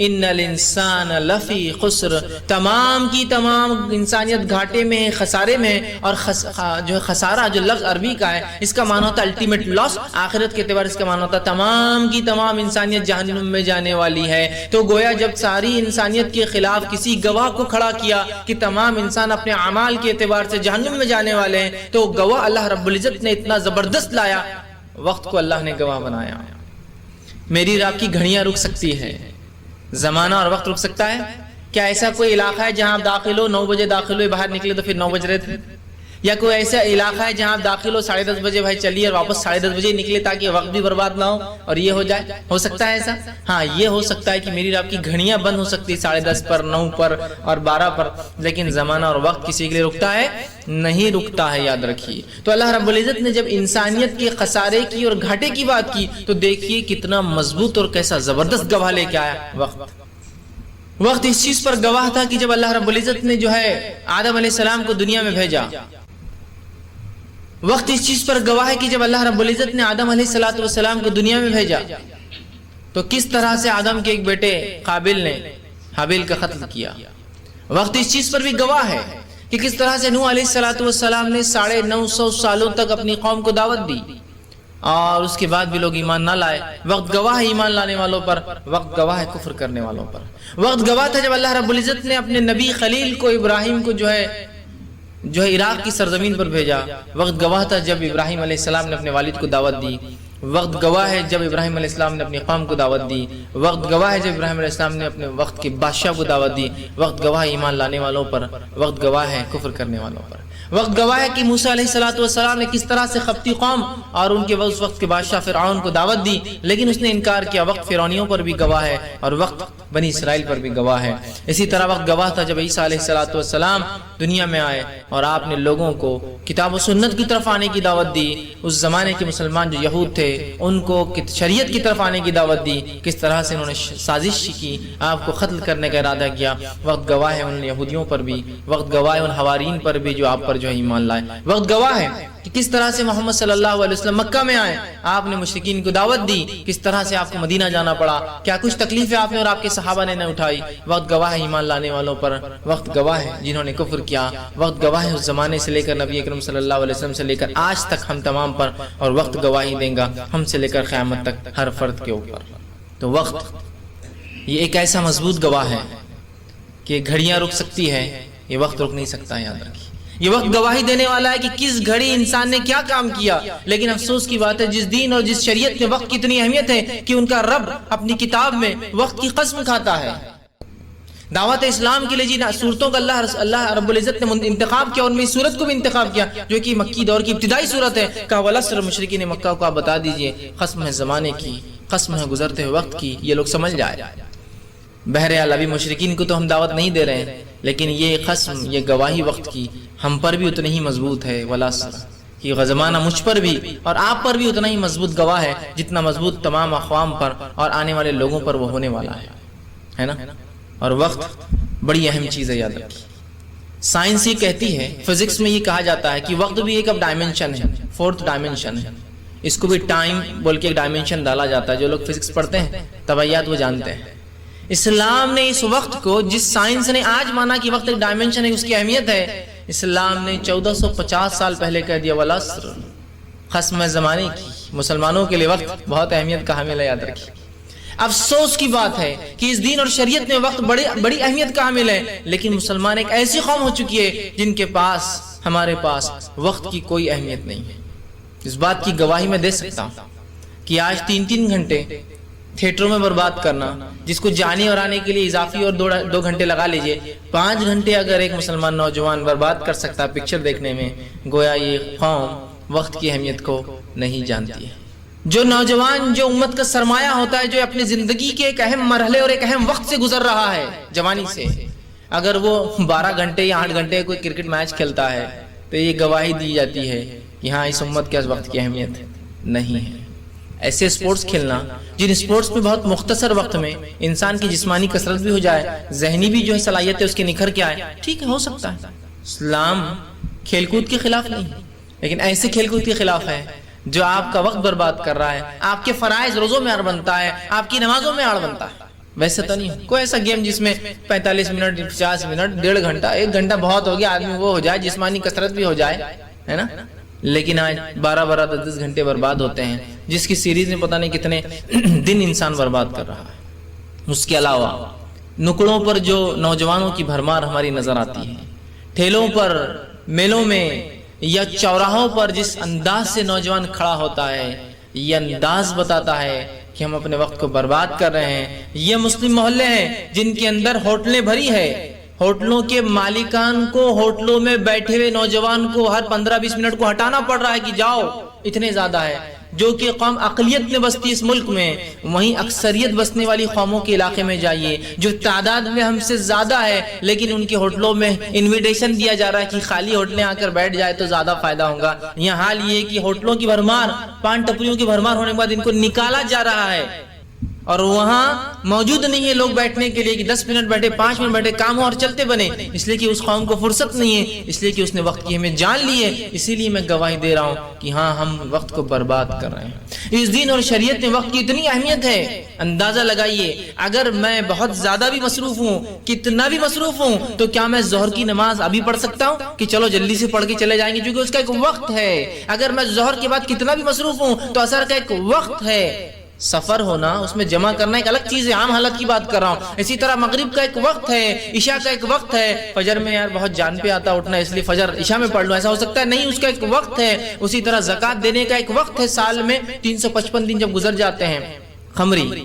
ان الانسان لفی خسر، تمام کی تمام انسانیت گھاٹے میں، خسارے میں، اور جو خسارہ جو لفظ عربی کا ہے اس کا معنی ہوتا ہے الٹیمیٹ لاس، آخرت کے اعتبار اس کا معنی ہوتا ہے تمام کی تمام انسانیت جہنم میں جانے والی ہے۔ تو گویا جب ساری انسانیت کے خلاف کسی گواہ کو کھڑا کیا کہ تمام انسان اپنے اعمال کے اعتبار سے جہنم میں جانے والے ہیں، تو گواہ اللہ رب العزت نے اتنا زبردست لایا، وقت کو اللہ نے گواہ بنایا۔ میری اور آپ کی گھڑیاں رک سکتی ہے، زمانہ اور وقت رک سکتا ہے؟ کیا ایسا کوئی علاقہ ہے جہاں آپ داخل ہو 9 بجے داخل ہوئے، باہر نکلے تو پھر 9 بج رہے تھے؟ یا کوئی ایسا علاقہ ہے جہاں آپ داخل ہو 10:30 بجے بھائی چلیے اور واپس 10:30 بجے نکلے تاکہ وقت بھی برباد نہ ہو اور یہ ہو جائے؟ ہو سکتا ہے ایسا؟ ہاں، یہ ہو سکتا ہے کہ میری آپ کی گھڑیاں بند ہو سکتی 10:30 پر، 9 پر اور 12 پر، لیکن زمانہ اور وقت کسی کے لیے رکتا ہے؟ نہیں رکتا ہے، یاد رکھیے۔ تو اللہ رب العزت نے جب انسانیت کے خسارے کی اور گھاٹے کی بات کی تو دیکھیے کتنا مضبوط اور کیسا زبردست گواہ لے کے آیا وقت اس چیز پر گواہ تھا کہ جب اللہ رب العزت نے جو ہے آدم علیہ السلام کو دنیا میں بھیجا، وقت اس چیز پر گواہ ہے کہ جب اللہ رب العزت نے آدم علیہ السلام کو دنیا میں بھیجا تو کس طرح سے آدم کے ایک بیٹے قابل نے حابیل کا قتل کیا۔ وقت اس چیز پر بھی گواہ ہے کہ کس طرح سے نوح علیہ السلام نے 950 سالوں تک اپنی قوم کو دعوت دی اور اس کے بعد بھی لوگ ایمان نہ لائے۔ وقت گواہ ہے ایمان لانے والوں پر، وقت گواہ ہے کفر کرنے والوں پر۔ وقت گواہ تھا جب اللہ رب العزت نے اپنے نبی خلیل کو ابراہیم کو جو ہے عراق کی سرزمین پر بھیجا۔ وقت گواہ تھا جب ابراہیم علیہ السلام نے اپنے والد کو دعوت دی۔ وقت گواہ ہے جب ابراہیم علیہ السلام نے اپنی قوم کو دعوت دی۔ وقت گواہ ہے جب ابراہیم علیہ السلام نے اپنے وقت کے بادشاہ کو دعوت دی۔ وقت گواہ ہے ایمان لانے والوں پر، وقت گواہ ہے کفر کرنے والوں پر۔ وقت گواہ ہے کہ موسیٰ علیہ السلام نے کس طرح سے خبتی قوم اور ان کے اس وقت کے بادشاہ فرعون کو دعوت دی لیکن اس نے انکار کیا۔ وقت فرعونیوں پر بھی گواہ ہے اور وقت بنی اسرائیل پر بھی گواہ ہے۔ اسی طرح وقت گواہ تھا جب عیسیٰ علیہ السلام دنیا میں آئے اور آپ نے لوگوں کو کتاب و سنت کی طرف آنے کی دعوت دی۔ اس زمانے کے مسلمان جو یہود تھے ان کو شریعت کی طرف آنے کی دعوت دی، کس طرح سے انہوں نے سازش کی، آپ کو قتل کرنے کا ارادہ کیا۔ وقت گواہ ہے ان یہودیوں پر بھی، وقت گواہ ہے ان حوارین پر بھی جو آپ پر جو ہے ایمان لائے۔ وقت گواہ ہے کہ کس طرح سے محمد صلی اللہ علیہ وسلم مکہ میں آئے، آپ نے مشرکین کو دعوت دی، کس طرح سے آپ کو مدینہ جانا پڑا، کیا کچھ تکلیفیں آپ نے اور آپ کے صحابہ نے نہ اٹھائی۔ وقت گواہ ہے ایمان لانے والوں پر، وقت گواہ ہے جنہوں نے کفر کیا۔ وقت گواہ ہے اس زمانے سے لے کر نبی اکرم صلی اللہ علیہ وسلم سے لے کر آج تک ہم تمام پر، اور وقت گواہی دے گا ہم سے لے کر قیامت تک ہر فرد کے اوپر۔ تو وقت یہ ایک ایسا مضبوط گواہ ہے کہ گھڑیاں رک سکتی ہے، یہ وقت رک نہیں سکتا، یاد رکھیے۔ یہ وقت گواہی دینے والا ہے کہ کس گھڑی انسان نے کیا کام کیا، لیکن افسوس کی بات ہے جس دین اور جس شریعت میں وقت کی اتنی اہمیت ہے کہ ان کا رب اپنی کتاب میں وقت کی قسم کھاتا ہے۔ دعوت اسلام کے لیے جن صورتوں کا اللہ رب العزت نے انتخاب کیا، ان میں اس صورت کو بھی انتخاب کیا جو کہ مکی دور کی ابتدائی صورت ہے۔ کہا والعصر، مشرکین مکہ کو آپ بتا دیجئے قسم ہے زمانے کی، قسم ہے گزرتے ہوئے وقت کی، یہ لوگ سمجھ جائے۔ بہرحال ابھی مشرکین کو تو ہم دعوت نہیں دے رہے ہیں، لیکن یہ قسم، یہ گواہی وقت کی ہم پر بھی اتنی ہی مضبوط ہے۔ والعصر، یہ زمانہ مجھ پر بھی اور آپ پر بھی اتنا ہی مضبوط گواہ ہے جتنا مضبوط تمام اقوام پر اور آنے والے لوگوں پر وہ ہونے والا ہے نا۔ اور وقت بڑی اہم چیز ہے، یاد رکھیے۔ سائنس یہ کہتی ہے، فزکس میں یہ کہا جاتا ہے کہ وقت بھی ایک اب ڈائمنشن ہے، 4th ڈائمنشن ہے۔ اس کو بھی ٹائم بول کے ایک ڈائمنشن ڈالا جاتا ہے۔ جو لوگ فزکس پڑھتے ہیں، طبیعیات، وہ جانتے ہیں۔ اسلام نے اس وقت کو، جس سائنس نے آج مانا کہ وقت ایک ڈائمنشن ہے، اس کی اہمیت ہے، اسلام نے 1450 سال پہلے کہہ دیا والعصر، قسم زمانے کی۔ مسلمانوں کے لیے وقت بہت اہمیت کا حامل ہے، یاد رکھیے۔ افسوس کی بات ہے کہ اس دین اور شریعت میں وقت بڑی اہمیت کا حامل ہے، لیکن مسلمان ایک ایسی قوم ہو چکی ہے جن کے پاس، ہمارے پاس وقت کی کوئی اہمیت نہیں ہے۔ اس بات کی گواہی میں دے سکتا ہوں کہ آج 3 گھنٹے تھیٹروں میں برباد کرنا، جس کو جانے اور آنے کے لیے اضافی اور 2 گھنٹے لگا لیجئے، 5 گھنٹے اگر ایک مسلمان نوجوان برباد کر سکتا پکچر دیکھنے میں، گویا یہ قوم وقت کی اہمیت کو نہیں جانتی ہے۔ جو نوجوان، جو امت کا سرمایہ ہوتا ہے، جو اپنی زندگی کے ایک اہم مرحلے اور ایک اہم وقت سے گزر رہا ہے، جوانی سے، اگر وہ 12 گھنٹے یا 8 گھنٹے کوئی کرکٹ میچ کھیلتا ہے تو یہ گواہی دی جاتی ہے کہ ہاں اس امت کے اس وقت کی اہمیت نہیں ہے۔ ایسے سپورٹس کھیلنا جن سپورٹس میں بہت مختصر وقت میں انسان کی جسمانی کثرت بھی ہو جائے، ذہنی بھی جو ہے صلاحیت ہے اس کے نکھر کے آئے، ٹھیک ہے، ہو سکتا ہے۔ اسلام کھیل کود کے خلاف نہیں، لیکن ایسے کھیل کود کے خلاف ہے جو آپ کا وقت برباد کر رہا ہے، آپ کے فرائض روزوں میں اڑ بنتا ہے، آپ کی نمازوں میں اڑ بنتا ہے۔ ویسا تو نہیں کوئی ایسا گیم جس میں 45 منٹ 50 منٹ 1.5 گھنٹہ 1 گھنٹہ بہت ہو گیا، آدمی وہ ہو جائے، جسمانی کثرت بھی ہو جائے، ہے نا. لیکن آج 12 10 گھنٹے برباد ہوتے ہیں، جس کی سیریز میں پتہ نہیں کتنے دن انسان برباد کر رہا ہے. اس کے علاوہ نکڑوں پر جو نوجوانوں کی بھرمار ہماری نظر آتی ہے، ٹھیلوں پر، میلوں میں یا چوراہوں پر جس انداز سے نوجوان کھڑا ہوتا ہے، یہ انداز بتاتا ہے کہ ہم اپنے وقت کو برباد کر رہے ہیں. یہ مسلم محلے ہیں جن کے اندر ہوٹلیں بھری ہے، ہوٹلوں کے مالکان کو ہوٹلوں میں بیٹھے ہوئے نوجوان کو ہر 15-20 منٹ کو ہٹانا پڑ رہا ہے کہ جاؤ، اتنے زیادہ ہے. جو کہ قوم اقلیت میں بستی اس ملک میں، وہیں اکثریت بسنے والی قوموں کے علاقے میں جائیے جو تعداد میں ہم سے زیادہ ہے، لیکن ان کے ہوٹلوں میں انویٹیشن دیا جا رہا ہے کہ خالی ہوٹلیں آ کر بیٹھ جائے تو زیادہ فائدہ ہوگا. یہاں حال یہ ہے کہ ہوٹلوں کی بھرمار، پان ٹپریوں کی بھرمار ہونے کے بعد ان کو نکالا جا رہا ہے، اور وہاں موجود نہیں ہے لوگ بیٹھنے کے لیے کہ 10 منٹ بیٹھے، 5 منٹ بیٹھے، کام ہو اور چلتے بنے. اس لیے کہ اس قوم کو فرصت نہیں ہے، اس لیے کہ اس نے وقت کی ہمیں جان لی ہے. اسی لیے میں گواہی دے رہا ہوں کہ ہاں ہم وقت کو برباد کر رہے ہیں. اس دین اور شریعت میں وقت کی اتنی اہمیت ہے، اندازہ لگائیے اگر میں بہت زیادہ بھی مصروف ہوں، کتنا بھی مصروف ہوں، تو کیا میں ظہر کی نماز ابھی پڑھ سکتا ہوں کہ چلو جلدی سے پڑھ کے چلے جائیں گے، کیونکہ اس کا ایک وقت ہے. اگر میں ظہر کے بعد کتنا بھی مصروف ہوں تو عصر کا ایک وقت ہے. سفر ہونا، اس میں جمع کرنا ایک الگ چیز ہے، عام حالت کی بات کر رہا ہوں. اسی طرح مغرب کا ایک وقت ہے، عشاء کا ایک وقت ہے. فجر میں یار بہت جان پہ آتا اٹھنا، اس لیے فجر عشاء میں پڑھ لوں، ایسا ہو سکتا ہے نہیں، اس کا ایک وقت ہے. اسی طرح زکوٰۃ دینے کا ایک وقت ہے، سال میں 355 دن جب گزر جاتے ہیں قمری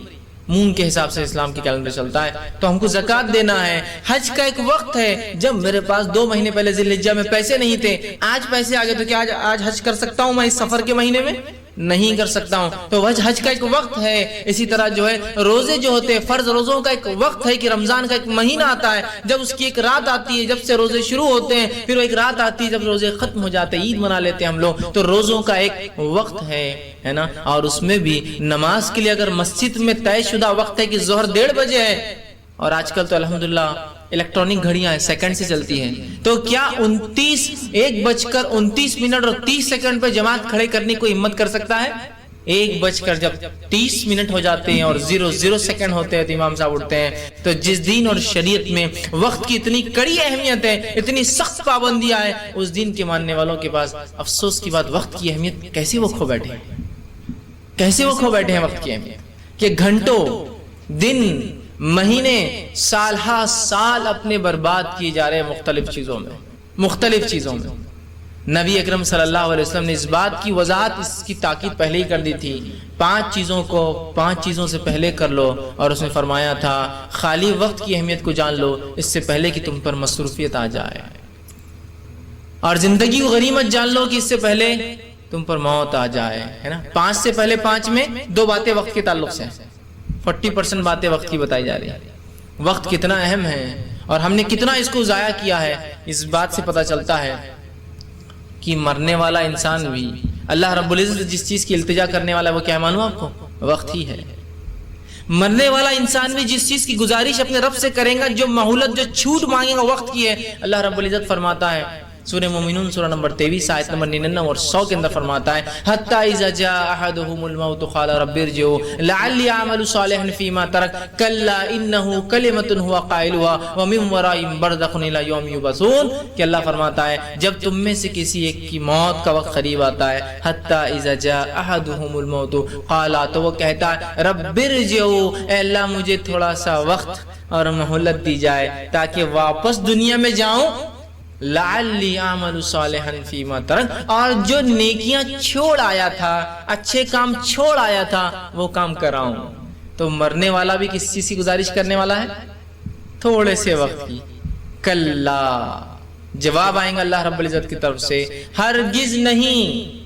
مون کے حساب سے اسلام کی کیلنڈر چلتا ہے تو ہم کو زکوٰۃ دینا ہے. حج کا ایک وقت ہے، جب میرے پاس 2 مہینے پہلے ذی الحجہ میں پیسے نہیں تھے، آج پیسے آ گئے تو کیا آج حج کر سکتا ہوں میں اس سفر کے مہینے میں؟ نہیں کر سکتا ہوں. تو حج کا ایک وقت ہے. اسی طرح جو ہے روزے جو ہوتے ہیں، فرض روزوں کا ایک وقت ہے کہ رمضان کا ایک مہینہ آتا ہے، جب اس کی ایک رات آتی ہے جب سے روزے شروع ہوتے ہیں، پھر وہ ایک رات آتی ہے جب روزے ختم ہو جاتے ہیں، عید منا لیتے ہیں ہم لوگ. تو روزوں کا ایک وقت ہے نا. اور اس میں بھی نماز کے لیے اگر مسجد میں طے شدہ وقت ہے کہ ظہر 1:30 بجے ہے، اور آج کل تو الحمدللہ الیکٹرانک گھڑیاں ہیں، سیکنڈ سے چلتی ہیں، تو کیا 1:29 اور 30 سیکنڈ پہ جماعت کھڑے کرنے کو ہمت کر سکتا ہے؟ 1 جب 30 منٹ ہو جاتے ہیں اور 0 سیکنڈ ہوتے ہیں تو امام صاحب اٹھتے ہیں. تو جس دین اور شریعت میں وقت کی اتنی کڑی اہمیت ہے، اتنی سخت پابندیاں ہیں، اس دین کے ماننے والوں کے پاس افسوس کی بات وقت کی اہمیت کیسے وہ کھو بیٹھے ہیں وقت کی اہمیت، کہ گھنٹوں، دن، مہینے، سال ہا سال اپنے برباد کیے جا رہے ہیں مختلف چیزوں میں. نبی اکرم صلی اللہ علیہ وسلم نے اس بات کی وضاحت، اس کی تاکید پہلے ہی کر دی تھی. 5 چیزوں سے پہلے کر لو، اور اس نے فرمایا تھا خالی وقت کی اہمیت کو جان لو اس سے پہلے کہ تم پر مصروفیت آ جائے، اور زندگی کو غنیمت جان لو کہ اس سے پہلے تم پر موت آ جائے، ہے نا. 5 سے پہلے 5 میں 2 باتیں وقت کے تعلق سے ہیں. 40% باتیں وقت کی بتائی جا رہی ہیں. وقت کتنا اہم ہے اور ہم نے کتنا اس کو ضائع کیا ہے، اس بات سے پتہ چلتا ہے کہ مرنے والا انسان بھی اللہ رب العزت جس چیز کی التجا کرنے والا ہے وہ کیا معلوم آپ کو؟ وقت ہی ہے. مرنے والا انسان بھی جس چیز کی گزارش اپنے رب سے کرے گا، جو مہلت، جو چھوٹ مانگے گا، وقت کی ہے. اللہ رب العزت فرماتا ہے سورہ مومنون سورہ نمبر 23 آیت نمبر 99 اور 100 کے اندر فرماتا ہے حتی اذا جاء احدهم الموت قال رب ارجعوا لعلی اعمل صالحا فيما ترك كلا انه كلمة هو قائلها ومن ورائهم برزخ الى يوم يبعثون. کہ اللہ فرماتا ہے جب تم میں سے کسی ایک کی موت کا وقت قریب آتا ہے، حتی اذا جاء احدهم الموت قال، تو وہ کہتا ہے رب ارجعوا، اے اللہ مجھے تھوڑا سا وقت اور مہلت دی جائے تاکہ واپس دنیا میں جاؤں، لعلی اعمل صالحا فیما ترک، اور جو نیکیاں چھوڑ آیا تھا، اچھے کام چھوڑ آیا تھا، وہ کام کراؤں. تو مرنے والا بھی کس چیز کی گزارش کرنے والا ہے؟ تھوڑے سے وقت کی. کلا، جواب آئیں گا اللہ رب العزت کی طرف سے، ہرگز نہیں،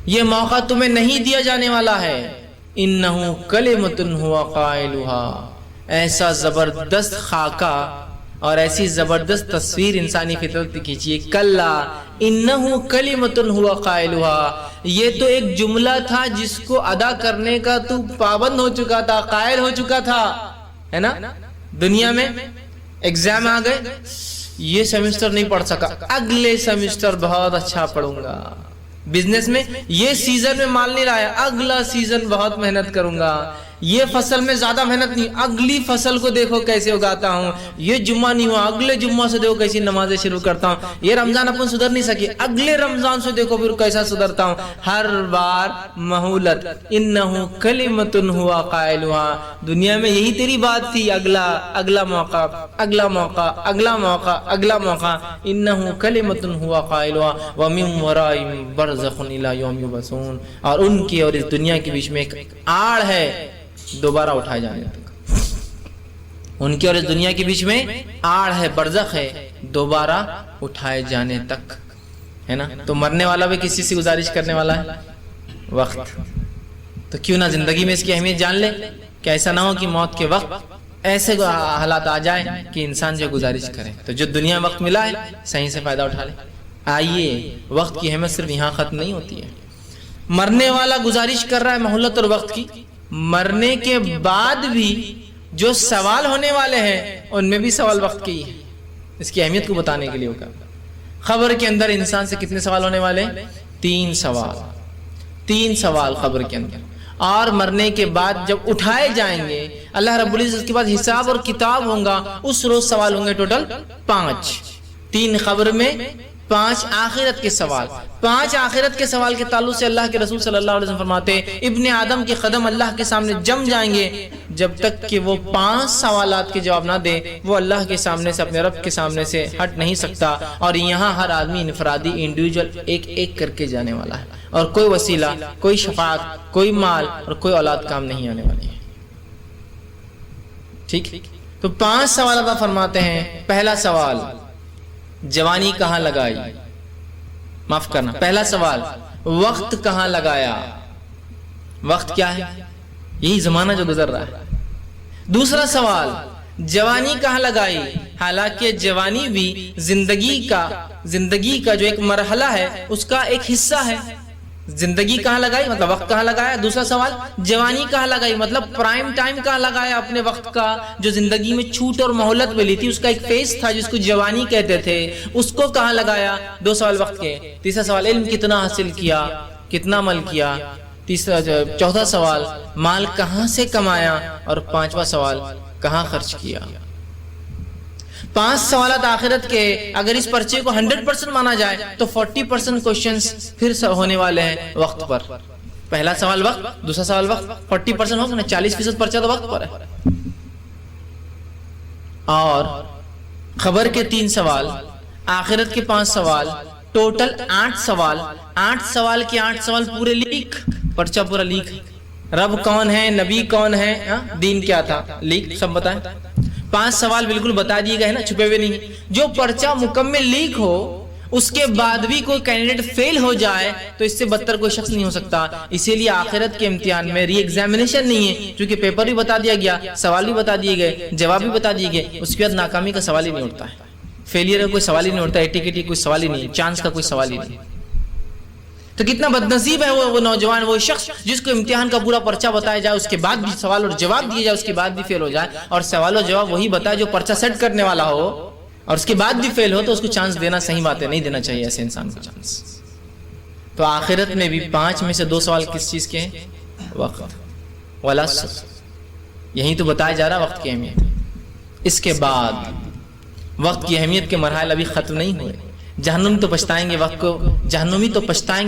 یہ موقع تمہیں نہیں دیا جانے والا ہے. انہو کلمۃ ہوا قائلھا، ایسا زبردست خاکہ اور ایسی زبردست تصویر انسانی فطرت کی کھینچیے. کلا انہو کلمۃ ہوا قائلھا، یہ تو ایک جملہ تھا جس کو ادا کرنے کا تو پابند ہو چکا تھا، قائل ہو چکا تھا، ہے نا. دنیا میں ایگزام آ گئے، یہ سیمسٹر نہیں پڑھ سکا، اگلے سیمسٹر بہت اچھا پڑھوں گا. بزنس میں یہ سیزن میں مال نہیں لایا، اگلا سیزن بہت محنت کروں گا. یہ فصل میں زیادہ محنت نہیں، اگلی فصل کو دیکھو کیسے اگاتا ہوں، یہ جمعہ نہیں ہوا اگلے جمعہ سے دیکھو کیسی نمازیں شروع کرتا ہوں، یہ رمضان اپن سدھر نہیں سکی اگلے رمضان سے دیکھو پھر کیسا سدھرتا ہوں، ہر بار مہولت، انہو کلمۃ ہوا قائلها، دنیا میں یہی تیری بات تھی، اگلا موقع، اگلا موقع، اگلا موقع، اگلا موقع، انہو کلمۃ ہوا قائلها ومن ورائہم برزخ الی یوم یبعثون، اور ان کی اور اس دنیا کے بیچ میں ایک آڑ ہے دوبارہ اٹھائے جانے تک، ان کی اور اس دنیا کے بیچ میں آڑ ہے، برزخ ہے، دوبارہ اٹھائے جانے تک، ہے نا؟ تو مرنے والا بھی کسی سے گزارش کرنے والا ہے وقت، تو کیوں نہ زندگی میں اس کی اہمیت جان لے کہ ایسا نہ ہو کہ موت کے وقت ایسے حالات آ جائیں کہ انسان جو گزارش کرے، تو جو دنیا میں وقت ملا ہے صحیح سے فائدہ اٹھا لے۔ آئیے، وقت کی اہمیت صرف یہاں ختم نہیں ہوتی ہے، مرنے والا گزارش کر رہا ہے مہلت اور وقت کی، مرنے کے بعد بھی جو سوال ہونے والے ہیں ان میں بھی سوال وقت کے ہی ہے، اس کی اہمیت کو بتانے کے لیے ہوگا۔ خبر کے اندر انسان سے کتنے سوال ہونے والے ہیں؟ 3 سوال، 3 سوال قبر کے اندر، اور مرنے کے بعد جب اٹھائے جائیں گے اللہ رب العزت کے بعد حساب اور کتاب ہوگا، اس روز سوال ہوں گے ٹوٹل 5، 3 قبر میں، 5 آخرت کے سوال۔ 5 آخرت کے سوال کے تعلق سے اللہ کے رسول صلی اللہ علیہ وسلم فرماتے ہیں ابن آدم کے قدم اللہ کے سامنے جم جائیں گے جب تک کہ وہ 5 سوالات کے جواب نہ دے، وہ اللہ کے سامنے سے، اپنے رب کے سامنے سے ہٹ نہیں سکتا، اور یہاں ہر آدمی انفرادی انڈیویجول ایک ایک کر کے جانے والا ہے، اور کوئی وسیلہ، کوئی شفاعت، کوئی مال اور کوئی اولاد کام نہیں آنے والی ہے۔ ٹھیک، تو 5 سوال اللہ فرماتے ہیں۔ پہلا سوال، جوانی کہاں لگائی؟ معاف کرنا، پہلا سوال، وقت کہاں لگایا؟ وقت کیا ہے؟ یہی زمانہ جو گزر رہا ہے۔ دوسرا سوال، جوانی کہاں لگائی؟ حالانکہ جوانی بھی زندگی کا جو ایک مرحلہ ہے اس کا ایک حصہ ہے۔ زندگی کہاں لگائی مطلب وقت کہاں لگایا۔ دوسرا سوال، جوانی کہاں لگائی مطلب پرائم ٹائم کہاں لگایا اپنے وقت کا، جو زندگی میں چھوٹ اور مہلت ملی تھی، اس کا ایک فیز تھا جس کو جوانی کہتے تھے، اس کو کہاں لگایا۔ 2 سوال وقت کے۔ تیسرا سوال، علم کتنا حاصل کیا، کتنا عمل کیا۔ چوتھا سوال، مال کہاں سے کمایا، اور 5واں سوال، کہاں خرچ کیا۔ 5 سوالات آخرت کے، اگر اس پرچے کو 100% مانا جائے تو 40% کوشچنز پھر ہونے والے ہیں وقت پر۔ پہلا سوال وقت، دوسرا سوال وقت، 40% ہوگا نا، 40% پرچہ تو وقت پر ہے۔ اور خبر کے 3 سوال، آخرت کے 5 سوال، ٹوٹل 8 سوال۔ 8 سوال کے 8 سوال پورے لیک، پرچہ پورا لیک۔ رب کون ہے، نبی کون ہے، دین کیا تھا، لیک سب بتائیں۔ 5 سوال بالکل بتا دیے گئے نا، چھپے ہوئے نہیں۔ جو پرچہ مکمل لیک ہو اس کے بعد بھی کوئی کینڈیڈیٹ فیل ہو جائے تو اس سے بدتر کوئی شخص نہیں ہو سکتا۔ اسی لیے آخرت کے امتحان میں ری ایگزامینیشن نہیں ہے، کیونکہ پیپر بھی بتا دیا گیا، سوال بھی بتا دیے گئے، جواب بھی بتا دیے گئے، اس کے بعد ناکامی کا سوال ہی نہیں اٹھتا ہے، فیلئر کا کوئی سوال ہی نہیں اٹھتا، ایٹی کوئی سوال ہی نہیں، چانس کا کوئی سوال ہی نہیں۔ تو کتنا بدنصیب ہے وہ نوجوان، وہ شخص جس کو امتحان کا پورا پرچہ بتایا جائے، اس کے بعد بھی سوال اور جواب دیے جائے، اس کے بعد بھی فیل ہو جائے، اور سوال اور جواب وہی بتائے جو پرچہ سیٹ کرنے والا ہو، اور اس کے بعد بھی فیل ہو تو اس کو چانس دینا صحیح بات ہے، نہیں دینا چاہیے ایسے انسان کو چانس۔ تو آخرت میں بھی 5 میں سے 2 سوال کس چیز کے ہیں؟ وقت والا۔ یہی تو بتایا جا رہا وقت کی اہمیت۔ اس کے بعد وقت کی اہمیت کے مراحل ابھی ختم نہیں ہوئے۔ جہنمی تو پچھتائیں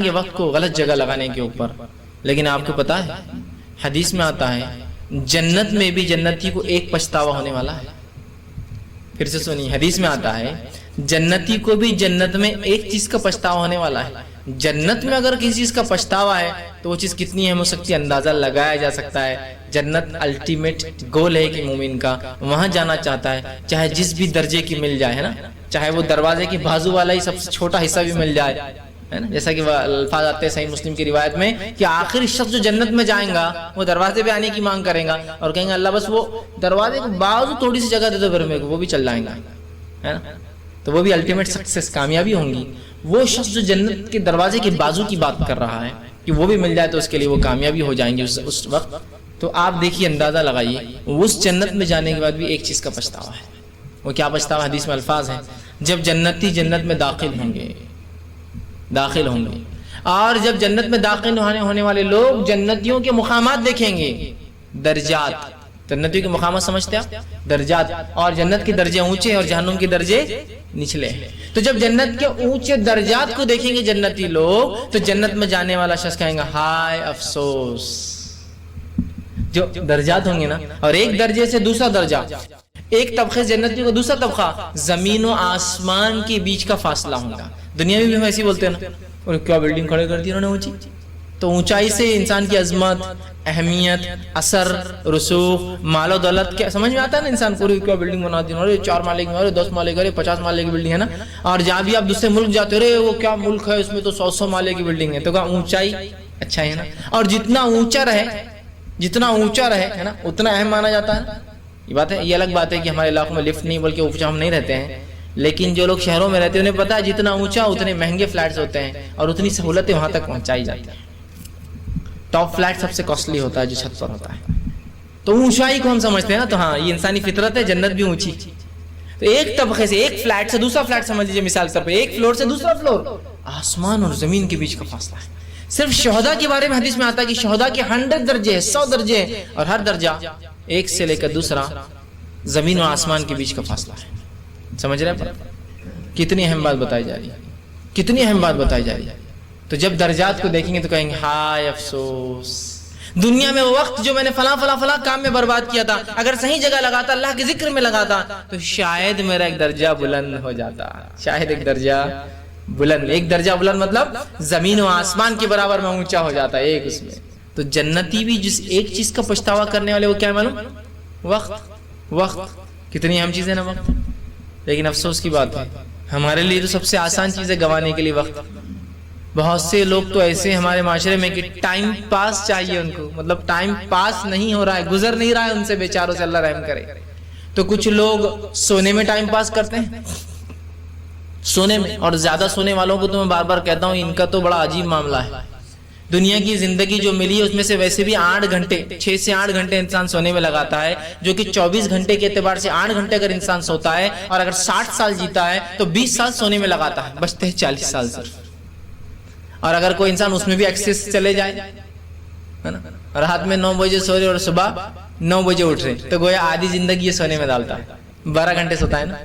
گے وقت کو غلط جگہ لگانے کے اوپر، لیکن آپ کو پتا ہے حدیث میں آتا ہے جنت میں بھی جنتی کو ایک پچھتاوا ہونے والا ہے۔ پھر سے سنیے، حدیث میں آتا ہے جنتی کو بھی جنت میں ایک چیز کا پچھتاوا ہونے والا ہے۔ جنت میں اگر کسی چیز کا پچھتاوا ہے تو وہ چیز کتنی اہم ہو سکتی ہے، اندازہ لگایا جا سکتا ہے۔ جنت الٹیمیٹ گول ہے کہ مومن کا وہاں جانا چاہتا ہے، چاہے جس بھی درجے کی مل جائے، ہے نا، چاہے وہ دروازے کی بازو والا ہی سب سے چھوٹا حصہ بھی مل جائے، ہے نا، جیسا کہ الفاظ آتے ہیں صحیح مسلم کی روایت میں کہ آخری شخص جو جنت میں جائیں گا وہ دروازے پہ آنے کی مانگ کرے گا اور کہیں گا اللہ بس وہ دروازے کے بازو تھوڑی سی جگہ دے دو پھر میرے کو، وہ بھی چل جائیں گا، ہے نا، تو وہ بھی الٹیمیٹ سکسیس، کامیابی ہوں گی۔ وہ شخص جو جنت کے دروازے کے بازو کی بات کر رہا ہے کہ وہ بھی مل جائے تو اس کے لیے وہ کامیابی ہو جائیں گے اس وقت، تو آپ دیکھیے، اندازہ لگائیے، اس جنت میں جانے کے بعد بھی ایک چیز کا پچھتاوا ہے۔ وہ کیا پچھتاوا؟ حدیث میں الفاظ ہیں جب جنتی جنت میں داخل ہوں گے، اور جب جنت میں داخل ہونے والے لوگ جنتیوں کے مقامات دیکھیں گے، درجات. جنتیوں کے مقامات سمجھتے ہیں آپ؟ درجات. اور جنت کے درجے اونچے ہیں اور جہنم کے درجے نچلے ہیں. تو جب جنت کے اونچے درجات کو دیکھیں گے جنتی لوگ تو جنت میں جانے والا شخص کہیں گا ہائے افسوس. جو درجات ہوں گے نا, اور ایک درجے سے دوسرا درجہ, ایک طبقے جنتیوں کا دوسرا طبقہ, زمین و آسمان کے بیچ کا فاصلہ ہوگا. دنیا میں بھی ہم ایسے بولتے ہیں نا, اور کیا بلڈنگ کھڑے کر دی انہوں نے اونچی. تو اونچائی سے انسان کی عظمت, اہمیت, اثر, رسوخ, مال و دولت کیا سمجھ میں آتا ہے نا انسان کو. کیا بلڈنگ بنا دی, 4 مالے کی, 10 مالے کی, 50 مالے کی بلڈنگ ہے نا. اور جہاں بھی آپ دوسرے ملک جاتے رہے وہ کیا ملک ہے, اس میں تو 100 مالے کی بلڈنگ ہے. تو کہا اونچائی اچھا ہے نا. اور جتنا اونچا رہے ہے نا اتنا اہم مانا جاتا ہے. یہ بات ہے. یہ الگ بات ہے کہ ہمارے علاقوں میں لفٹ نہیں بلکہ اونچا ہم نہیں رہتے ہیں, لیکن جو لوگ شہروں میں رہتے ہیں انہیں پتا ہے جتنا اونچا اتنے مہنگے فلیٹس ہوتے ہیں اور اتنی سہولتیں وہاں تک پہنچائی جاتی ہیں. ٹاپ فلیٹ سب سے کاسٹلی ہوتا ہے جو چھت پر ہوتا ہے. تو اونچائی کو ہم سمجھتے ہیں نا, تو ہاں یہ انسانی فطرت ہے. جنت بھی اونچی. تو ایک طبقے سے, ایک فلیٹ سے دوسرا فلیٹ سمجھ لیجیے مثال کے طور پہ, ایک فلور سے دوسرا فلور, آسمان اور زمین کے بیچ کا فاصلہ ہے. صرف شہداء کے بارے میں حدیث میں آتا ہے کہ شہداء کے 100 درجے, 100 درجے, اور ہر درجہ ایک سے لے کر دوسرا زمین و آسمان کے بیچ کا فاصلہ ہے. سمجھ رہے ہیں؟ کتنی اہم بات بتائی جا رہی ہے, کتنی اہم بات بتائی جا رہی ہے. تو جب درجات کو دیکھیں گے تو کہیں گے ہائے افسوس, دنیا میں وہ وقت جو میں نے فلاں کام میں برباد کیا تھا, اگر صحیح جگہ لگاتا, اللہ کے ذکر میں لگاتا, تو شاید میرا ایک درجہ بلند ہو جاتا. شاید ایک درجہ بلند, ایک درجہ بلند مطلب زمین و آسمان کے برابر میں اونچا ہو جاتا ہے ایک اس میں. تو جنتی بھی جس ایک چیز کا پچھتاوا کرنے والے وہ کیا معلوم, وقت. کتنی اہم چیز ہے نا وقت. لیکن افسوس کی بات ہے ہمارے لیے تو سب سے آسان چیز ہے گوانے کے لیے وقت. بہت سے لوگ تو ایسے ہمارے معاشرے میں کہ ٹائم پاس چاہیے ان کو, مطلب ٹائم پاس نہیں ہو رہا ہے, گزر نہیں رہا ہے ان سے بیچاروں سے, اللہ رحم کرے. تو کچھ لوگ سونے میں ٹائم پاس کرتے ہیں, سونے میں. اور زیادہ سونے والوں کو تو میں بار بار کہتا ہوں ان کا تو بڑا عجیب معاملہ ہے. دنیا کی زندگی جو ملی ہے اس میں سے ویسے بھی 8 گھنٹے, 6 سے 8 گھنٹے انسان سونے میں لگاتا ہے, جو کہ 24 گھنٹے کے اعتبار سے 8 گھنٹے اگر انسان سوتا ہے اور اگر 60 سال جیتا ہے تو 20 سال سونے میں لگاتا ہے, بچتے ہیں 40 سال صرف. اور اگر کوئی انسان اس میں بھی ایکسس چلے جائے ہے نا, رات میں 9 بجے سو رہے اور صبح 9 بجے اٹھ رہے, تو گویا آدھی زندگی یہ سونے میں ڈالتا ہے. 12 گھنٹے سوتا ہے نا,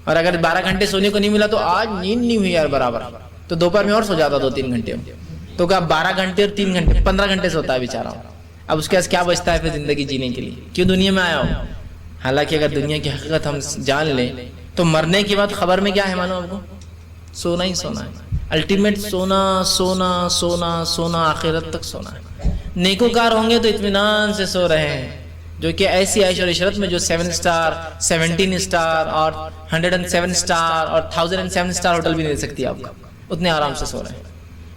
اور اگر 12 گھنٹے سونے کو نہیں ملا تو آج نیند نہیں ہوئی یار برابر, تو دوپہر میں اور سو جاتا 2-3 گھنٹے. تو کہا 12 گھنٹے اور 3 گھنٹے 15 گھنٹے سوتا ہے بیچارہ. اب اس کے پاس کیا بچتا ہے پھر زندگی جینے کے لیے, کیوں دنیا میں آیا ہو. حالانکہ اگر دنیا کی حقیقت ہم جان لیں تو مرنے کے بعد خبر میں کیا ہے معلوم آپ کو, سونا ہی سونا ہے. الٹیمیٹ سونا سونا سونا سونا, آخرت تک سونا ہے. نیکوکار ہوں گے تو اطمینان سے سو رہے ہیں, جو کہ ایسی عیش اور عشرت میں جو 7 سٹار 17 سٹار اور 107 سٹار اور 1007 سٹار ہوٹل بھی نہیں دے سکتی آپ کو, اتنے آرام سے سو رہے ہیں.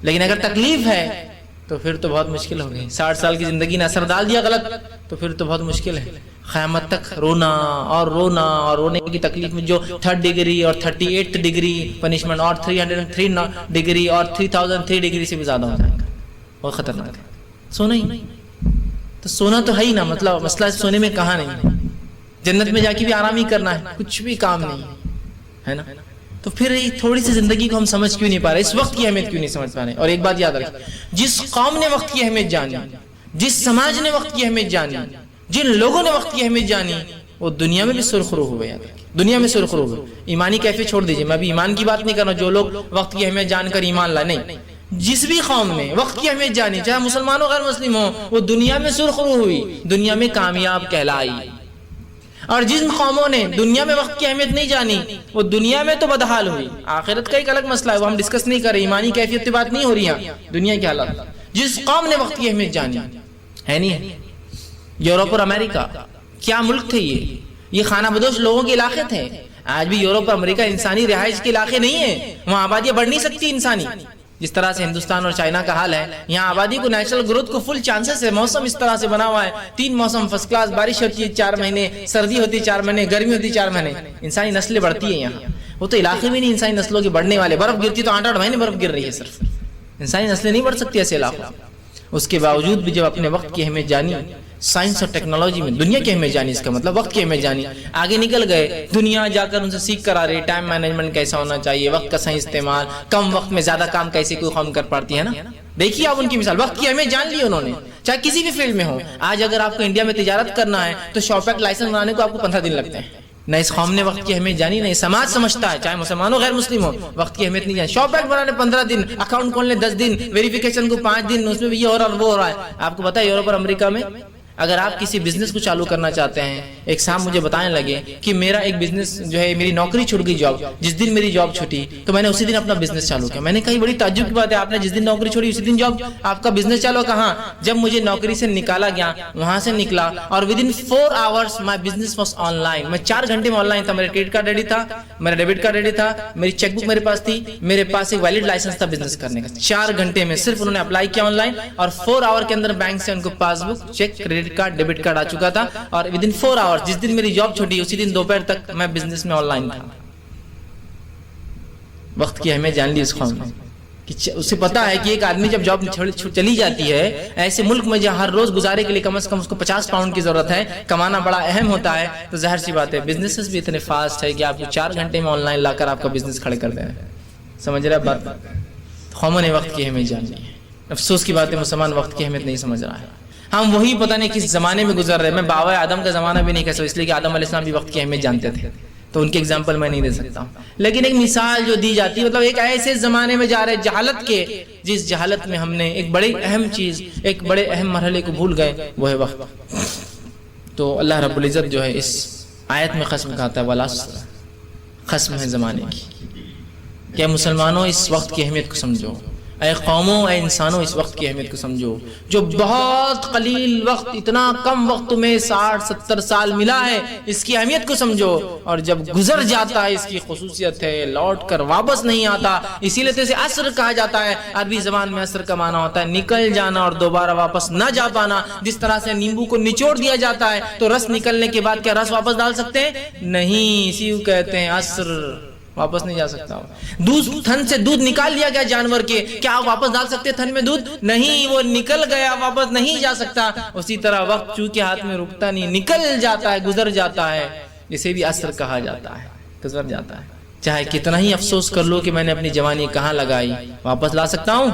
لیکن اگر تکلیف ہے تو پھر تو بہت مشکل ہو گئی. 60 سال کی زندگی نے اثر ڈال دیا غلط تو پھر تو بہت مشکل ہے. قیامت تک رونا اور رونا, اور رونے کی تکلیف میں جو 3rd ڈگری اور 38th ڈگری پنشمنٹ اور 303 ڈگری اور 3003 ڈگری سے بھی زیادہ ہو جائے گا, بہت خطرناک ہے. سونا ہی تو سونا تو ہے ہی نا, مطلب مسئلہ سونے میں کہاں نہیں ہے. جنت میں جا کے بھی آرام ہی کرنا ہے, کچھ بھی کام نہیں ہے نا. تو پھر تھوڑی سی زندگی کو ہم سمجھ کیوں نہیں پا رہے, اس وقت کی اہمیت کیوں نہیں سمجھ پا رہے. اور ایک بات یاد رکھیں, جس قوم نے وقت کی اہمیت جانی, جس سماج نے وقت کی اہمیت جانی, جن لوگوں نے وقت کی اہمیت جانی, وہ دنیا میں بھی سرخرو ہوئے. دنیا میں سرخرو ہوئے. ایمانی کیفیت چھوڑ دیجئے, میں ابھی ایمان کی بات نہیں کر رہا ہوں. جو لوگ وقت کی اہمیت جان کر ایمان لائے, نہیں, جس بھی قوم نے وقت کی اہمیت جانی, چاہے مسلمان ہو غیر مسلم ہو, وہ دنیا میں سرخرو ہوئی, دنیا میں کامیاب کہلائی. اور جن قوموں نے دنیا میں وقت کی اہمیت نہیں جانی وہ دنیا میں تو بدحال ہوئی. آخرت کا ایک الگ مسئلہ ہے, وہ ہم ڈسکس نہیں کر رہے, ایمانی کیفیت کی بات نہیں ہو رہی ہے, دنیا کی حالت. جس قوم نے وقت کی اہمیت جانی ہے نہیں, یورپ اور امریکہ کیا ملک تھے, یہ خانہ بدوش لوگوں کے علاقے تھے. آج بھی یورپ اور امریکہ انسانی رہائش کے علاقے نہیں ہیں, وہاں آبادیاں بڑھ نہیں سکتی انسانی. جس طرح سے ہندوستان اور چائنا کا حال ہے, یہاں آبادی کو نیچرل گروتھ کو فل چانسز ہے. موسم اس طرح سے بنا ہوا ہے, 3 موسم فرسٹ کلاس, بارش ہوتی ہے 4 مہینے, سردی ہوتی ہے 4 مہینے, گرمی ہوتی ہے 4 مہینے, انسانی نسلیں بڑھتی ہیں یہاں. وہ تو علاقے میں نہیں انسانی نسلوں کے بڑھنے والے, برف گرتی تو 8-8 مہینے برف گر رہی ہے صرف, انسانی نسلیں نہیں بڑھ سکتی ایسے علاقوں. اس کے باوجود بھی جب اپنے وقت کی اہمیت جانی, سائنس اور ٹیکنالوجی میں دنیا کی اہمیت جانی، اس کا مطلب وقت کی اہمیت جانی. آگے نکل گئے، دنیا جا کر ان سے سیکھ کر آ رہے ٹائم مینجمنٹ کیسا ہونا چاہیے، وقت کا صحیح استعمال، کم وقت میں زیادہ کام کیسے کوئی قوم کر پاتی ہے نا. دیکھیے آپ ان کی مثال، وقت کی اہمیت جان لی انہوں نے، چاہے کسی بھی فیلڈ میں ہو. آج اگر آپ کو انڈیا میں تجارت کرنا ہے تو شاپیک لائسنس بنانے کو آپ کو 15 دن لگتے ہیں. نہ اس قوم نے وقت کی اہمیت جانی، نہ سماج سمجھتا ہے، چاہے مسلمان ہو غیر مسلم ہو، وقت کی اہمیت نہیں جانی. شاپیک بنانے 15 دن، اکاؤنٹ کھولنے 10 دن، ویریفیکیشن کو 5 دن، اس میں بھی یہ ہو رہا اور وہ ہو رہا ہے. آپ کو پتا ہے یورپ اور امریکہ میں اگر آپ کسی بزنس کو چالو کرنا چاہتے ہیں، ایک صاحب مجھے بتانے لگے کہ میرا ایک بزنس جو ہے، میری نوکری چھوٹ گئی جاب، جس دن میری جاب چھوٹی تو میں نے اسی دن اپنا بزنس چالو کیا. میں نے کہا بڑی تعجب کی بات ہے، آپ نے جس دن نوکری چھوڑی اسی دن جاب آپ کا بزنس چالو. کہاں؟ جب مجھے نوکری سے نکالا گیا وہاں سے نکلا اور with in 4 hours my business was on line. میں 4 گھنٹے میں آن لائن تھا. میرا کریڈٹ کارڈ ریڈی تھا، میرا ڈیبٹ کارڈ ریڈی تھا، میری چیک بک میرے پاس تھی، میرے پاس ایک ویلڈ لائسنس تھا بزنس کرنے کا. 4 گھنٹے میں صرف انہوں نے اپلائی کیا آن لائن اور 4 hour کے اندر بینک سے ان کو passbook, cheque, credit card, debit card آ چکا تھا. اور ود ان 4 hours جس دن میری جاب چھوٹی اسی دن دوپہر تک میں بزنس میں آن لائن تھا. وقت کی اہمیت جان لی اس قوم نے کہ اسے پتا ہے کہ ایک آدمی جب جاب چلی جاتی ہے ایسے ملک میں جہاں ہر روز گزارے کے لیے کم از کم اس کو 50 پاؤنڈ کی ضرورت ہے، کمانا بڑا اہم ہوتا ہے، تو ظاہر سی بات ہے بزنسز بھی اتنے فاسٹ ہے کہ آپ کو 4 گھنٹے میں آن لائن لا کر آپ کا بزنس کھڑے کر دیں. سمجھ رہے بات؟ قوموں نے وقت کی اہمیت جان لی ہے. افسوس کی بات ہے مسلمان وقت کی اہمیت نہیں سمجھ رہا ہے. ہم وہی پتہ نہیں کس زمانے میں گزر رہے ہیں. میں بابا آدم کا زمانہ بھی نہیں کہہ سکتا، اس لیے کہ آدم علیہ السلام بھی وقت کی اہمیت جانتے تھے، تو ان کی ایگزامپل میں نہیں دے سکتا. لیکن ایک مثال جو دی جاتی ہے، مطلب ایک ایسے زمانے میں جا رہے جہالت کے، جس جہالت میں ہم نے ایک بڑی اہم چیز، ایک بڑے اہم مرحلے کو بھول گئے، وہ ہے وقت. تو اللہ رب العزت جو ہے اس آیت میں قسم کھاتا ہے والعصر، قسم ہے زمانے کی. کہ مسلمانوں اس وقت کی اہمیت کو سمجھو، اے قوموں، اے انسانوں اس وقت کی اہمیت کو سمجھو. جو بہت قلیل وقت، اتنا کم وقت تمہیں 60-70 سال ملا ہے، اس کی اہمیت کو سمجھو. اور جب گزر جاتا ہے اس کی خصوصیت ہے لوٹ کر واپس نہیں آتا. اسی لیے اسے عصر کہا جاتا ہے. عربی زبان میں عصر کا معنی ہوتا ہے نکل جانا اور دوبارہ واپس نہ جا پانا. جس طرح سے نیمبو کو نچوڑ دیا جاتا ہے تو رس نکلنے کے بعد کیا رس واپس ڈال سکتے ہیں؟ نہیں، اسی کو کہتے ہیں عصر، واپس نہیں جا سکتا. دودھ، تھن سے دودھ نکال لیا گیا جانور کے، کیا آپ واپس ڈال سکتے تھن میں دودھ؟ نہیں، وہ نکل گیا، واپس نہیں جا سکتا. اسی طرح وقت چونکہ ہاتھ میں رکتا نہیں، نکل جاتا ہے، گزر جاتا ہے، اسے بھی عصر کہا جاتا ہے، گزر جاتا ہے. چاہے کتنا ہی افسوس کر لو کہ میں نے اپنی جوانی کہاں لگائی، واپس لا سکتا ہوں؟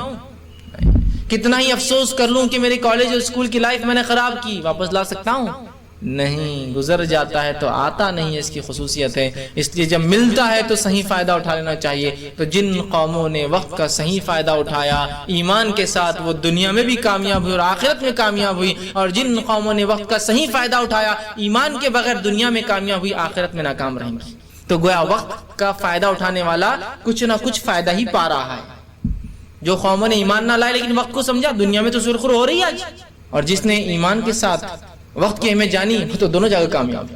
کتنا ہی افسوس کر لوں کہ میری کالج اور اسکول کی لائف میں نے خراب کی، واپس لا سکتا ہوں؟ نہیں. گزر جاتا ہے تو آتا نہیں ہے، اس کی خصوصیت ہے. اس لیے جب ملتا ہے تو صحیح فائدہ اٹھا لینا چاہیے. تو جن قوموں نے وقت کا صحیح فائدہ اٹھایا ایمان کے ساتھ، وہ دنیا میں بھی کامیاب ہوئی اور آخرت میں کامیاب ہوئی. اور جن قوموں نے وقت کا صحیح فائدہ اٹھایا ایمان کے بغیر، دنیا میں کامیاب ہوئی، آخرت میں ناکام رہیں گی. تو گویا وقت کا فائدہ اٹھانے والا کچھ نہ کچھ فائدہ ہی پا رہا ہے. جو قوموں نے ایمان نہ لائے لیکن وقت کو سمجھا، دنیا میں تو سرخرو ہو رہی ہے آج. اور جس نے ایمان کے ساتھ وقت کی اہمیت جانی وہ تو دونوں جگہ کامیاب.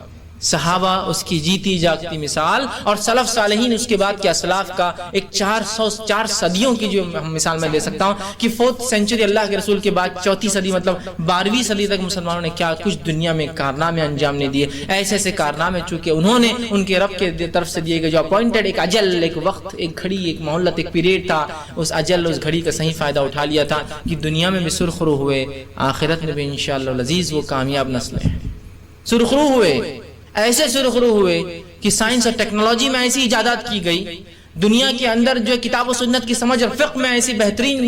صحابہ اس کی جیتی جاگتی مثال، اور سلف صالحین اس کے بعد کے اسلاف کا ایک 4 صدیوں کی جو مثال میں لے سکتا ہوں کہ 4th سینچری اللہ کے رسول کے بعد 4تھی صدی مطلب 12ویں صدی تک مسلمانوں نے کیا کچھ دنیا میں کارنامے انجام نے دیے. ایسے ایسے کارنامے چونکہ انہوں نے ان کے رب کے طرف سے دیے گئے جو اپوائنٹڈ ایک اجل، ایک وقت، ایک گھڑی، ایک مہلت، ایک پیریڈ تھا، اس اجل، اس گھڑی کا صحیح فائدہ اٹھا لیا تھا کہ دنیا میں بھی سرخرو ہوئے، آخرت میں بھی انشاءاللہ العزیز وہ کامیاب نسلیں ہیں. سرخرو ہوئے، ایسے سرخرو ہوئے کہ سائنس اور ٹیکنالوجی میں ایسی ایجادات کی گئی، دنیا کے اندر جو کتاب و سنت کی سمجھ اور فقہ میں ایسی بہترین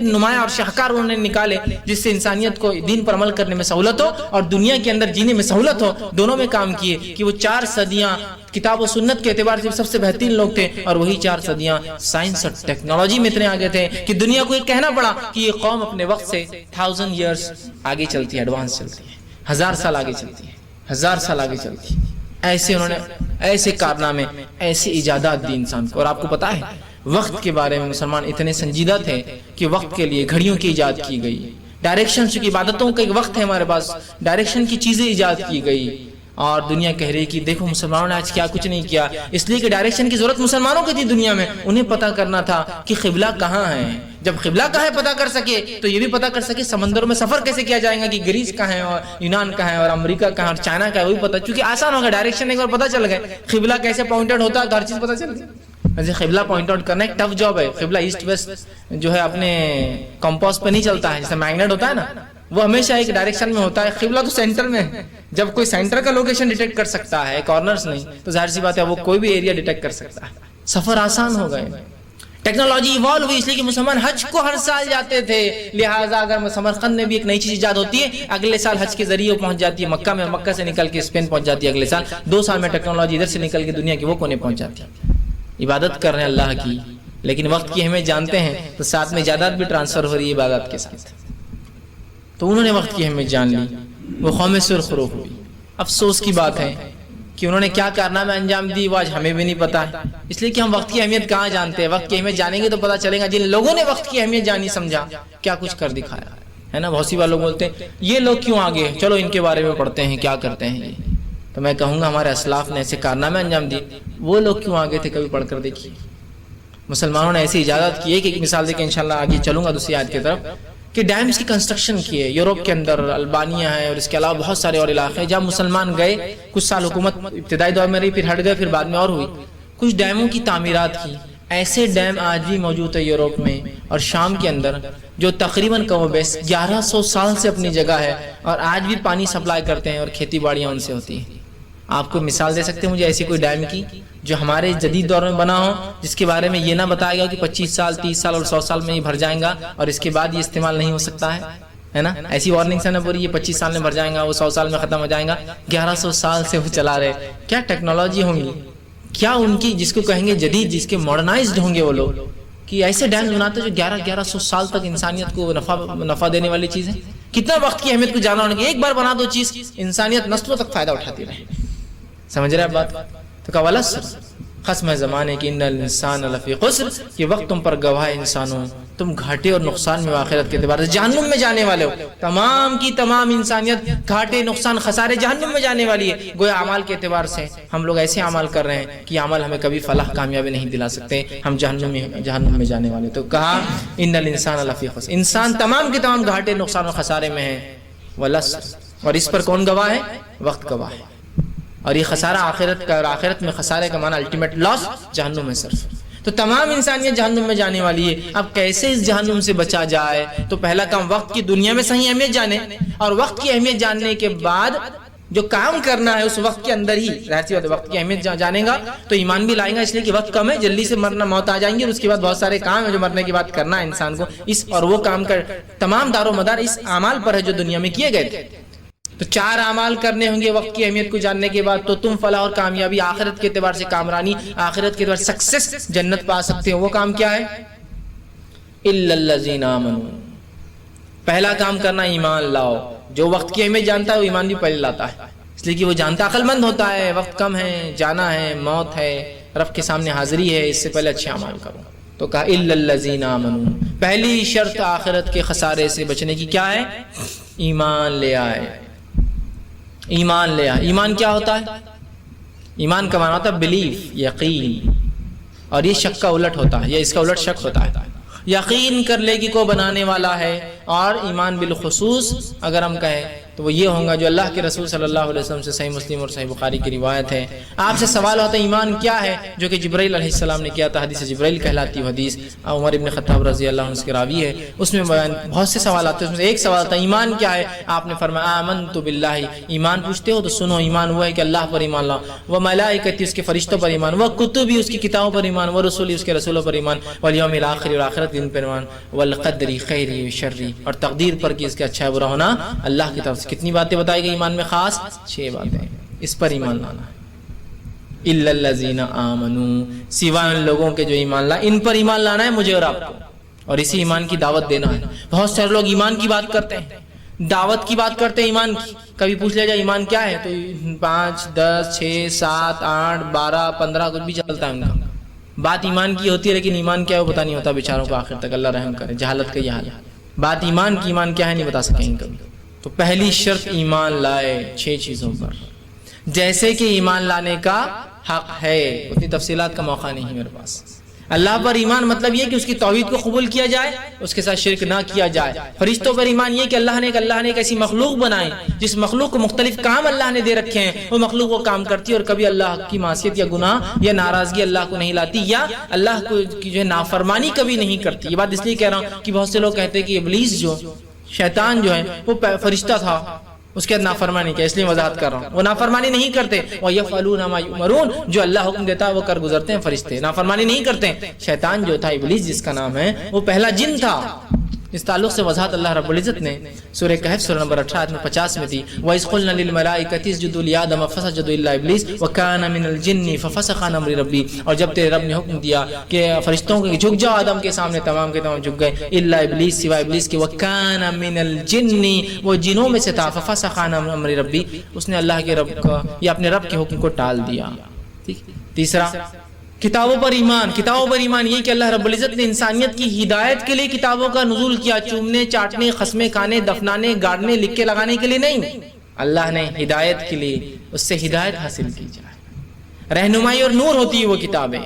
نمایاں اور شاہکار انہوں نے نکالے جس سے انسانیت کو دین پر عمل کرنے میں سہولت ہو اور دنیا کے اندر جینے میں سہولت ہو. دونوں میں کام کیے کہ وہ 4 صدیاں کتاب و سنت کے اعتبار سے سب سے بہترین لوگ تھے، اور وہی 4 صدیاں سائنس اور ٹیکنالوجی میں اتنے آگے تھے کہ دنیا کو یہ کہنا پڑا کہ یہ قوم اپنے وقت سے 1000 years آگے چلتی ہے، ایڈوانس چلتی ہے، 1000 سال آگے چلتی ہے، 1000 سال آگے چلتی ہے. ایسے انہوں نے ایسے کارنامے، ایسی ایجادات دی انسان کو. اور آپ کو پتا ہے وقت کے بارے میں مسلمان اتنے سنجیدہ تھے کہ وقت کے لیے گھڑیوں کی ایجاد کی گئی، ڈائریکشن کی عبادتوں کا ایک وقت ہے ہمارے پاس، ڈائریکشن کی چیزیں ایجاد کی گئی. اور دنیا کہہ رہی کہ دیکھو مسلمانوں نے آج کیا کچھ نہیں کیا، اس لیے کہ ڈائریکشن کی ضرورت مسلمانوں کی تھی. دنیا میں انہیں پتا کرنا تھا کہ قبلہ کہاں ہے. جب قبلہ کہاں ہے پتا کر سکے تو یہ بھی پتا کر سکے سمندروں میں سفر کیسے کیا جائے گا کہ گریس کہاں ہے اور یونان کہاں ہے اور امریکہ کہاں اور چائنا کہاں ہے، وہ بھی پتا، چونکہ آسان ہوگا، ڈائریکشن ایک بار پتا چل گئے، قبلہ کیسے پوائنٹڈ ہوتا ہے ہر چیز پتا چل گئی. ویسے قبلہ پوائنٹ آؤٹ کرنا ایک ٹف جاب ہے. قبلہ ایسٹ ویسٹ جو ہے اپنے کمپاس پہ نہیں چلتا ہے، جیسے میگنیٹ ہوتا ہے نا، وہ ہمیشہ ایک ڈائریکشن میں ہوتا ہے، قبلہ تو سینٹر میں ہے. جب کوئی سینٹر کا لوکیشن ڈیٹیکٹ کر سکتا ہے، کارنرز نہیں، تو ظاہر سی بات ہے وہ کوئی بھی ایریا ڈیٹیکٹ کر سکتا ہے. سفر آسان ہو گئے، ٹیکنالوجی ایوالو ہوئی، اس لیے کہ مسلمان حج کو ہر سال جاتے تھے. لہٰذا اگر سمرقند میں بھی ایک نئی چیز ایجاد ہوتی ہے، اگلے سال حج کے ذریعے وہ پہنچ جاتی ہے مکہ میں، مکہ سے نکل کے اسپین پہنچ جاتی ہے اگلے سال. 2 سال میں ٹیکنالوجی ادھر سے نکل کے دنیا کے وہ کونے پہنچ جاتی ہے. عبادت کر رہے ہیں اللہ کی، لیکن وقت کی اہمیت جانتے ہیں تو ساتھ میں جائیداد بھی ٹرانسفر ہو رہی ہے عبادت کے ساتھ. تو انہوں نے وقت کی اہمیت جان لی، وہ قوم سرخرو ہوئی. افسوس کی بات ہے کہ انہوں نے کیا کارنامہ انجام دی وہ آج ہمیں بھی نہیں پتا ہے، اس لیے کہ ہم وقت کی اہمیت کہاں جانتے ہیں. وقت کی اہمیت جانیں گے تو پتا چلے گا. جن لوگوں نے وقت کی اہمیت جانی سمجھا کیا کچھ کر دکھایا ہے نا. بہت سی بار لوگ بولتے ہیں یہ لوگ کیوں آگے ہیں، چلو ان کے بارے میں پڑھتے ہیں کیا کرتے ہیں یہ. تو میں کہوں گا ہمارے اسلاف نے ایسے کارنامے انجام دیے، وہ لوگ کیوں آگے تھے کبھی پڑھ کر دیکھیے. مسلمانوں نے ایسی اجازت کی ہے کہ ایک مثال دے کے انشاءاللہ آگے چلوں گا دوسری آیت کی طرف، کہ ڈیمز کی کنسٹرکشن کی ہے یورپ کے اندر، البانیہ ہے اور اس کے علاوہ بہت سارے اور علاقے جہاں مسلمان گئے. کچھ سال حکومت ابتدائی دور میں رہی، پھر ہٹ گئے، پھر بعد میں اور ہوئی. کچھ ڈیموں کی تعمیرات کی. ایسے ڈیم آج بھی موجود ہے یورپ میں اور شام کے اندر، جو تقریباً کم و بیش 1100 سال سے اپنی جگہ ہے اور آج بھی پانی سپلائی کرتے ہیں اور کھیتی باڑیاں ان سے ہوتی ہیں. آپ کو مثال دے سکتے ہیں مجھے ایسی کوئی ڈیم کی جو ہمارے جدید دور میں بنا ہو، جس کے بارے میں یہ نہ بتایا گا کہ 25 سال 30 سال اور 100 سال میں یہ بھر جائیں گا اور اس کے بعد یہ استعمال نہیں ہو سکتا ہے نا. ایسی وارننگ سے نہ پوری، یہ 25 سال میں بھر جائیں گا، وہ 100 سال میں ختم ہو جائیں گا. 1100 سال سے وہ چلا رہے. کیا ٹیکنالوجی ہوں گی، کیا ان کی جس کو کہیں گے جدید، جس کے ماڈرنائزڈ ہوں گے وہ لوگ، کہ ایسے ڈیم بناتے جو 1100 سال تک انسانیت کو نفع دینے والی چیز ہے. کتنا وقت کی اہمیت کو جانا ہونے کی، ایک بار بنا دو چیز انسانیت نسلوں تک فائدہ اٹھاتی رہے. سمجھ رہے ہیں بات؟ تو کہا والعصر، قسم ہے زمانے کی، ان الانسان لفی خسر، یہ وقت تم پر گواہ ہے انسانوں، تم گھاٹے اور نقصان میں آخرت کے اعتبار سے جہنم میں جانے والے ہو. تمام کی تمام انسانیت گھاٹے نقصان خسارے جہنم میں جانے والی ہے. گویا اعمال کے اعتبار سے ہم لوگ ایسے اعمال کر رہے ہیں کہ اعمال ہمیں کبھی فلاح کامیابی نہیں دلا سکتے، ہم جہنم میں جانے والے. تو کہا ان الانسان لفی خسر، انسان تمام کے تمام گھاٹے نقصان اور خسارے میں ہے. والعصر، اور اس پر کون گواہ ہے؟ وقت گواہ ہے. اور یہ خسارہ آخرت کا، اور آخرت میں خسارے کا معنی الٹیمیٹ لاس جہنم میں صرف. تو تمام انسانیت جہنم میں جانے والی ہے. اب کیسے اس جہنم سے بچا جائے؟ تو پہلا کام وقت کی دنیا میں صحیح اہمیت جانے، اور وقت کی اہمیت جاننے کے بعد جو کام کرنا ہے اس وقت کے اندر ہی. ظاہر سی بات ہے وقت کی اہمیت جانے گا تو ایمان بھی لائے گا، اس لیے کہ وقت کم ہے، جلدی سے مرنا موت آ جائیں گی، اور اس کے بعد بہت سارے کام ہیں جو مرنے کے بعد کرنا ہے انسان کو. اور وہ کام کر تمام دار و مدار اس اعمال پر ہے جو دنیا میں کیے گئے تھے. تو 4 اعمال کرنے ہوں گے وقت کی اہمیت کو جاننے کے بعد، تو تم فلاح اور کامیابی، آخرت کے اعتبار سے کامرانی، آخرت کے اعتبار سے سکسس، جنت پا سکتے ہو. وہ کام کیا ہے؟ الا الذین آمنوا، پہلا کام کرنا ایمان لاؤ. جو وقت کی اہمیت جانتا ہے وہ ایمان بھی پہلے لاتا ہے، اس لیے کہ وہ جانتا عقل مند ہوتا ہے وقت کم ہے، جانا ہے، موت ہے، رب کے سامنے حاضری ہے، اس سے پہلے اچھے اعمال کرو. تو کہا الا الذین آمنوا، پہلی شرط آخرت کے خسارے سے بچنے کی کیا ہے؟ ایمان لے آئے. ایمان لے آئے. ایمان کیا ہوتا ہے؟ ایمان کا معنی ہوتا ہے بلیف، یقین، اور یہ شک کا الٹ ہوتا ہے، یا اس کا الٹ شک ہوتا ہے. یقین کر لے کہ کو بنانے والا ہے. اور ایمان بالخصوص اگر ہم کہیں تو وہ یہ ہوگا جو اللہ کے رسول صلی اللہ علیہ وسلم سے صحیح مسلم اور صحیح بخاری کی روایت ہے. آپ سے سوال ہوتا ہے ایمان کیا ہے، جو کہ جبرائیل علیہ السلام نے کیا تھا. حدیث جبرائیل کہلاتی ہے حدیث، عمر ابن خطاب رضی اللہ عنہ اس کے راوی ہے. اس میں بہت سے سوال آتے ہیں، اس میں ایک سوال تھا ایمان کیا ہے. آپ نے فرمایا آمنت باللہ، ایمان پوچھتے ہو تو سنو، ایمان وہ ہے کہ اللہ پر ایمان لاؤ، وہ ملائکتی اس کے فرشتوں پر ایمان، وہ کتبی اس کی کتابوں پر ایمان، وہ رسولی اس کے رسولوں پر ایمان، والیوم الاخر اور آخرت دن پر ایمان، والقدر خیری و شری، اور تقدیر پر کہ اس کا اچھا ہے برا ہونا اللہ کی طرف سے. کتنی باتیں بتائی گئی ایمان میں؟ خاص 6 باتیں. اس پر ایمان لانا ہے. الا الذین آمنوا، سوائے ان لوگوں کے جو ایمان لائے، ان پر ایمان لانا ہے مجھے اور آپ کو، اور اسی ایمان کی دعوت دینا ہے. بہت سارے لوگ ایمان کی بات کرتے ہیں، دعوت کی بات کرتے ہیں ایمان کی. کبھی پوچھ لیا جائے ایمان کیا ہے تو 5 10 6 7 8 12 15 کچھ بھی چلتا ہے ان کا. بات ایمان کی ہوتی ہے لیکن ایمان کیا ہے وہ پتہ نہیں ہوتا بیچاروں کو آخر تک. اللہ رحم کرے، جہالت کا یہ حال ہے. بات ایمان کی، ایمان کیا ہے نہیں بتا سکیں کبھی. تو پہلی شرط ایمان لائے 6 چیزوں پر، جیسے کہ ایمان لانے کا حق ہے. اتنی تفصیلات کا موقع نہیں ہے میرے پاس. اللہ پر ایمان مطلب یہ کہ اس کی توحید کو قبول کیا جائے، اس کے ساتھ شرک نہ کیا جائے. فرشتوں پر ایمان یہ کہ اللہ نے ایک ایسی مخلوق بنائی جس مخلوق کو مختلف کام اللہ نے دے رکھے ہیں، وہ مخلوق وہ کام کرتی ہے اور کبھی اللہ کی معصیت یا گناہ یا ناراضگی اللہ کو نہیں لاتی، یا اللہ کو کی جو ہے نافرمانی کبھی نہیں کرتی. یہ بات اس لیے کہہ رہا ہوں کہ بہت سے لوگ کہتے ہیں کہ ابلیس جو شیطان جو ہے وہ فرشتہ تھا، اس کے نافرمانی کیا، اس لیے وضاحت کر رہا ہوں، وہ نافرمانی نہیں کرتے، وَيَفْعَلُونَ مَا يُؤْمَرُونَ، جو اللہ حکم دیتا ہے وہ کر گزرتے ہیں فرشتے، نافرمانی نہیں کرتے۔ شیطان جو تھا، ابلیس جس کا نام ہے، وہ پہلا جن تھا۔ اس تعلق سے وضاحت اللہ رب العزت نے سورہ کہف سورہ نمبر 18 میں 50 میں دی، وَإِذْ قُلْنَا لِلْمَلَائِكَةِ اسْجُدُوا لِآدَمَ فَسَجَدُوا إِلَّا إِبْلِيسَ وَكَانَ مِنَ الْجِنِّ فَفَسَقَ عَنْ أَمْرِ رَبِّهِ، اور جب تیرے رب نے حکم دیا کہ فرشتوں کو جھک جاؤ آدم کے سامنے، تمام کے تمام جھک گئے، إِلَّا إِبْلِيسَ، سوائے ابلیس کے، وَكَانَ مِنَ الْجِنِّ، وہ جنوں میں سے تھا، فَفَسَقَ عَنْ أَمْرِ رَبِّهِ، اس نے اللہ کے رب کا یا اپنے رب کے حکم کو ٹال دیا۔ تیسرا، کتابوں پر ایمان۔ کتابوں پر ایمان یہ کہ اللہ رب العزت نے انسانیت کی ہدایت کے لیے کتابوں کا نزول کیا، چومنے، چاٹنے، خسمے کھانے، دفنانے، گاڑنے، لکھ کے لگانے کے لیے نہیں، اللہ نے ہدایت کے لیے اس سے ہدایت حاصل کی جائے، رہنمائی اور نور ہوتی ہے وہ کتابیں،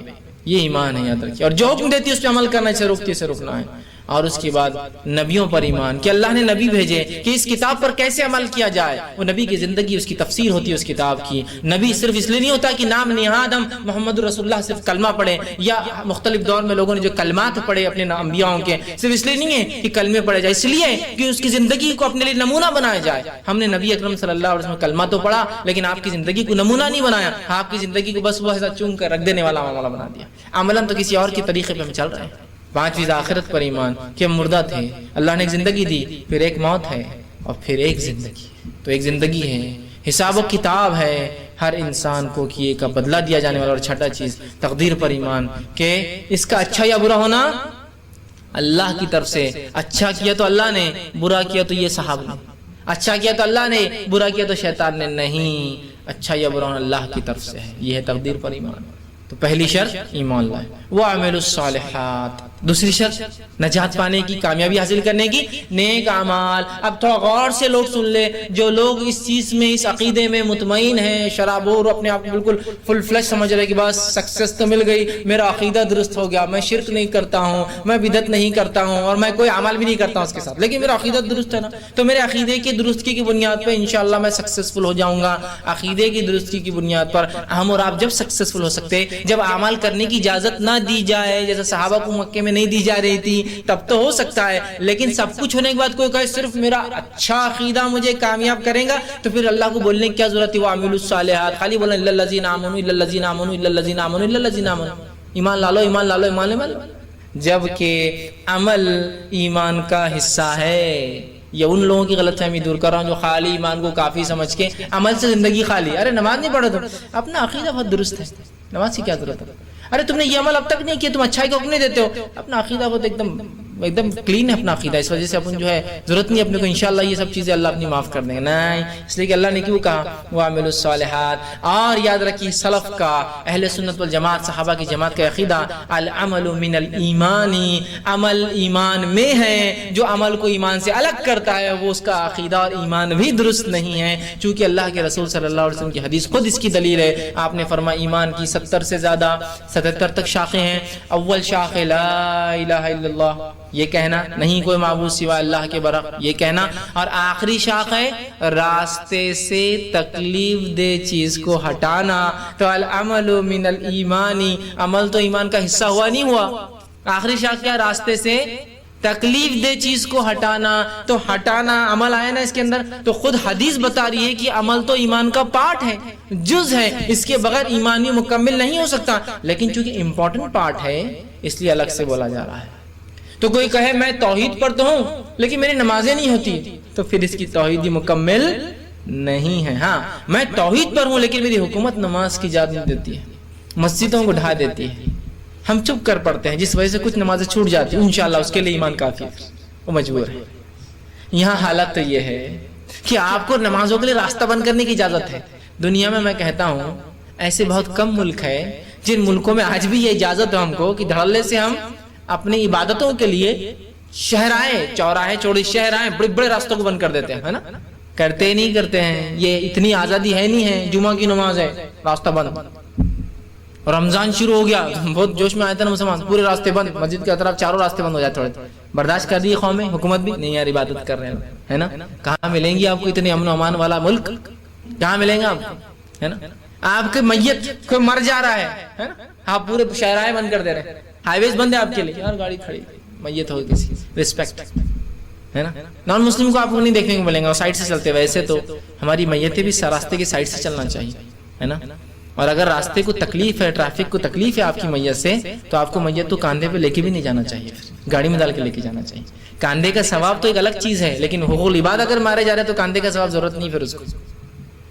یہ ایمان ہے، یاد رکھیے۔ اور جو حکم دیتی ہے اس پہ عمل کرنا، اسے روکتی ہے اسے رکنا ہے۔ اور اس کے بعد نبیوں پر ایمان کہ اللہ نے نبی بھیجے کہ اس کتاب پر کیسے عمل کیا جائے، وہ نبی کی زندگی، اس کی تفسیر ہوتی ہے اس کتاب کی۔ نبی صرف اس لیے نہیں ہوتا کہ نام نہاد ہم محمد رسول اللہ صرف کلمہ پڑھے، یا مختلف دور میں لوگوں نے جو کلمات پڑھے اپنے انبیاءوں کے، صرف اس لیے نہیں ہے کہ کلمے پڑھے جائے، اس لیے کہ اس کی زندگی کو اپنے لیے نمونہ بنایا جائے۔ ہم نے نبی اکرم صلی اللہ علیہ وسلم کلمہ تو پڑھا، لیکن آپ کی زندگی کو نمونہ نہیں بنایا، آپ کی زندگی کو بس وہ ایسا چون کر رکھ دینے والا معاملہ بنا دیا، عملاً تو کسی اور کے طریقے پہ ہم چل رہے ہیں۔ پانچویں آخرت پر ایمان کہ ہم مردہ تھے، اللہ نے ایک زندگی دی، پھر ایک موت ہے، اور پھر ایک زندگی، تو ایک زندگی ہے، حساب و کتاب ہے ہر انسان کو کیے کا بدلہ دیا جانے والا۔ اور چھٹا چیز تقدیر پر ایمان کہ اس کا اچھا یا برا ہونا اللہ کی طرف سے، اچھا کیا تو اللہ نے، برا کیا تو یہ صحابہ نے، اچھا کیا تو اللہ نے، برا کیا تو شیطان نے، نہیں، اچھا یا برا ہونا اللہ کی طرف سے ہے، یہ ہے تقدیر پر ایمان۔ تو پہلی شرط ایمان لائے، وَعَمِلُوا الصَّالِحَاتِ، دوسری شرط نجات پانے کی، کامیابی حاصل کرنے کی، نیک اعمال۔ اب تھوڑا غور سے لوگ سن لے، جو لوگ اس چیز میں، اس عقیدے میں مطمئن ہیں، شرابور اپنے آپ کو بالکل فل فلش سمجھ رہے کہ بس سکسس تو مل گئی، میرا عقیدہ درست ہو گیا، میں شرک نہیں کرتا ہوں، میں بدعت نہیں کرتا ہوں، اور میں کوئی عمل بھی نہیں کرتا ہوں اس کے ساتھ، لیکن میرا عقیدہ درست ہے نا، تو میرے عقیدے کی درستگی کی بنیاد پہ انشاءاللہ میں سکسیسفل ہو جاؤں گا۔ عقیدے کی درستگی کی بنیاد پر ہم اور آپ جب سکسیسفل ہو سکتے، جب اعمال کرنے کی اجازت نہ دی جائے، جیسے صحابہ کو مکے میں نہیں دی جا رہی تھی، تب تو ہو سکتا ہے، لیکن سب کچھ ہونے کے بعد کوئی کہے صرف میرا اچھا عقیدہ مجھے کامیاب کرے گا، تو پھر اللہ کو بولنے کی کیا ضرورت ہے؟ وَعَمِلُوا الصَّالِحَاتِ، خالی بولنا اِلَّا الَّذِينَ آمَنُوا اِلَّا الَّذِينَ آمَنُوا اِلَّا الَّذِينَ آمَنُوا اِلَّا الَّذِينَ آمَنُوا، ایمان لا لو، ایمان لا لو، ایمان لے، جبکہ عمل ایمان کا حصہ ہے۔ یہ ان لوگوں کی غلط فہمی دور کر رہا ہوں جو خالی ایمان کو کافی سمجھ کے عمل سے زندگی خالی، ارے نماز نہیں پڑھو تم، اپنا عقیدہ بہت درست ہے، نماز کی کیا ضرورت ہے؟ ارے تم نے یہ عمل اب تک نہیں کیا، تم اچھائی کا حکم نہیں دیتے ہو، اپنا عقیدہ بہت ایک دم کلین ہے اپنا عقیدہ، اس وجہ سے اپن جو ہے ضرورت نہیں اپنے کو، انشاءاللہ یہ سب چیزیں اللہ اپنی معاف کر دیں گے، نہیں، اس لیے کہ اللہ نے کیوں کہا وَعَمِلُوا الصَّالِحَاتِ۔ اور یاد رکھیے سلف کا، اہل سنت والجماعت، صحابہ کی جماعت کا عقیدہ، العمل من الایمان، عمل ایمان میں ہے، جو عمل کو ایمان سے الگ کرتا ہے وہ اس کا عقیدہ اور ایمان بھی درست نہیں ہے، چونکہ اللہ کے رسول صلی اللہ علیہ وسلم کی حدیث خود اس کی دلیل ہے۔ آپ نے فرمایا ایمان کی 70 سے زیادہ 77 تک شاخیں ہیں، اول شاخ لا الہ الا اللہ، یہ کہنا نہیں کوئی معبود سوائے اللہ کے برحق، یہ کہنا، اور آخری شاخ ہے راستے سے تکلیف دہ چیز کو ہٹانا، تو العمل من الایمان، عمل تو ایمان کا حصہ ہوا نہیں ہوا، آخری شاخ کیا؟ راستے سے تکلیف دہ چیز کو ہٹانا، تو ہٹانا عمل آیا نا اس کے اندر، تو خود حدیث بتا رہی ہے کہ عمل تو ایمان کا پارٹ ہے، جز ہے، اس کے بغیر ایمانی مکمل نہیں ہو سکتا، لیکن چونکہ امپورٹنٹ پارٹ ہے اس لیے الگ سے بولا جا رہا ہے۔ تو کوئی کہے میں توحید پر تو ہوں لیکن میری نمازیں نہیں ہوتی، تو پھر اس کی توحید مکمل نہیں ہے۔ ہاں میں توحید پر ہوں لیکن میری حکومت نماز کی اجازت نہیں دیتی ہے، مسجدوں کو ڈھا دیتی ہے، ہم چپ کر پڑتے ہیں، جس وجہ سے کچھ نمازیں چھوٹ جاتی ہیں، انشاءاللہ اس کے لیے ایمان کافی ہے، وہ مجبور ہے۔ یہاں حالت تو یہ ہے کہ آپ کو نمازوں کے لیے راستہ بند کرنے کی اجازت ہے۔ دنیا میں کہتا ہوں ایسے بہت کم ملک ہے جن ملکوں میں آج بھی یہ اجازت ہے ہم کو کہ دھڑلے سے ہم اپنی عبادتوں کے لیے شہرائیں، چوراہے، چوڑی شہرائیں، بڑے بڑے راستوں کو بند کر دیتے ہیں، ہے نا؟ کرتے نہیں کرتے ہیں، یہ اتنی آزادی ہے نہیں ہے، جمعہ کی نماز ہے راستہ بند، رمضان شروع ہو گیا بہت جوش میں آئے تھے مسلمان، پورے راستے بند، مسجد کے اطراف چاروں راستے بند ہو جاتے، تھوڑے برداشت کر دی قومیں، حکومت بھی نہیں یار عبادت کر رہے ہیں، ہے نا؟ کہاں ملیں گی آپ کو اتنے امن و امان والا ملک؟ کہاں ملیں گا آپ کو، ہے نا؟ آپ کے میت کوئی مر جا رہا ہے، آپ پورے شہرائیں بند کر دے رہے ہیں، ہائی ویز بند ہے آپ کے لیے، یار گاڑی کھڑی، میت ہو کسی، ریسپیکٹ، ہے نا. نان مسلم کو آپ کو نہیں دیکھنے کو ملیں گا, سائڈ سے چلتے. ویسے تو ہماری میتیں بھی راستے کے سائڈ سے چلنا چاہیے, ہے نا. اور اگر راستے کو تکلیف ہے, ٹریفک کو تکلیف ہے آپ کی میت سے, تو آپ کو میت تو کاندھے پہ لے کے بھی نہیں جانا چاہیے, گاڑی میں ڈال کے لے کے جانا چاہیے. کاندھے کا ثواب تو ایک الگ چیز ہے, لیکن حقوق العباد اگر مارے جا رہے تو کاندھے کا ثواب ضرورت نہیں. پھر اس کو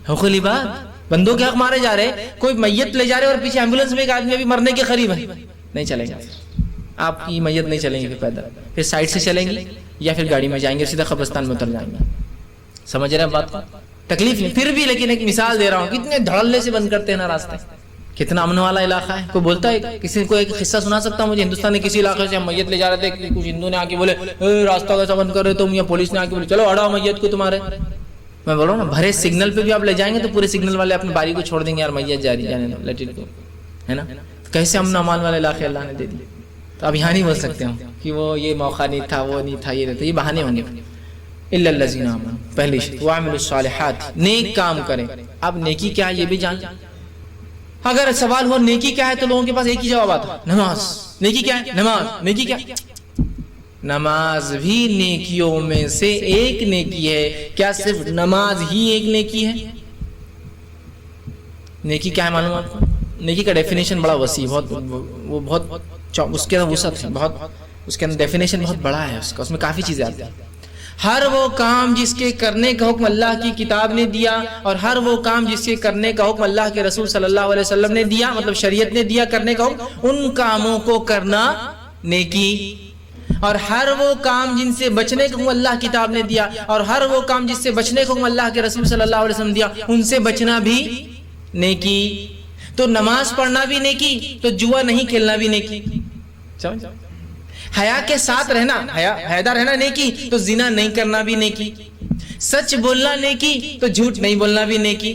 حقوق العباد, بندوں کے حق مارے جا رہے, کوئی میت لے جا رہے اور پیچھے ایمبولینس میں ایک آدمی ابھی مرنے کے قریب ہے, نہیں چلے گا. آپ کی میت نہیں چلیں گے پھر پیدل, پھر سائڈ سے چلیں گے یا پھر گاڑی میں جائیں گے, سیدھا قبرستان میں اتر جائیں گے. سمجھ رہے ہیں بات کو؟ تکلیف نہیں. پھر بھی لیکن ایک مثال دے رہا ہوں, کتنے دھڑلے سے بند کرتے ہیں نا راستے, کتنا امن والا علاقہ ہے. کوئی بولتا ہے, کسی کو ایک قصہ سنا سکتا ہوں مجھے, ہندوستان کے کسی علاقے سے ہم میت لے جا رہے تھے, کچھ ہندو نے آ کے بولے راستہ کیسا بند کر رہے تم, یا پولیس نے آ کے بولے چلو ہٹاؤ میت کو تمہارے. میں بول رہا ہوں نا, بھرے سگنل پہ بھی آپ لے جائیں گے تو پورے سگنل والے اپنی باری کو چھوڑ دیں گے, یار میت جاری جانے دو, لیٹ اٹ گو, ہے نا. کیسے امن امان والے علاقے اللہ نے دے دیے. تو اب یہاں نہیں بول سکتے ہم کہ وہ یہ موقع نہیں تھا, وہ نہیں تھا, یہ نہیں تھا, یہ بہانے ہوں گے. الا الذین آمنوا, پہلی شرط, وعملوا الصالحات, نیک کام کریں. اب نیکی کیا ہے یہ بھی جان. اگر سوال ہو نیکی کیا ہے تو لوگوں کے پاس ایک ہی جواب آتا, نماز. نیکی کیا ہے؟ نماز. نیکی کیا؟ نماز بھی نیکیوں میں سے ایک نیکی ہے. کیا صرف نماز ہی ایک نیکی ہے؟ نیکی کیا ہے معلوم آپ کو؟ نیکی کا ڈیفینیشن بڑا وسیع, وہ بہت اس کے اندر وسعت ہے, بہت اس کے اندر ڈیفینیشن بہت بڑا ہے اس میں کافی چیزیں آتی ہیں. ہر وہ کام جس کے کرنے کا حکم اللہ کی کتاب نے دیا, اور ہر وہ کام جس کے کرنے کا حکم اللہ کے رسول صلی اللہ علیہ وسلم نے دیا, مطلب شریعت نے دیا کرنے کا حکم, ان کاموں کو کرنا نیکی. اور ہر وہ کام جن سے بچنے کا حکم اللہ کی کتاب نے دیا, اور ہر وہ کام جس سے بچنے کا حکم اللہ کے رسول صلی اللہ علیہ وسلم دیا, ان سے بچنا بھی نیکی. تو نماز پڑھنا بھی نیکی, تو جوا نہیں کھیلنا بھی نیکی. سمجھ؟ حیا کے ساتھ رہنا, حیادار رہنا نیکی, تو زنا نہیں کرنا بھی نیکی. سچ بولنا نیکی, تو جھوٹ نہیں بولنا بھی نیکی.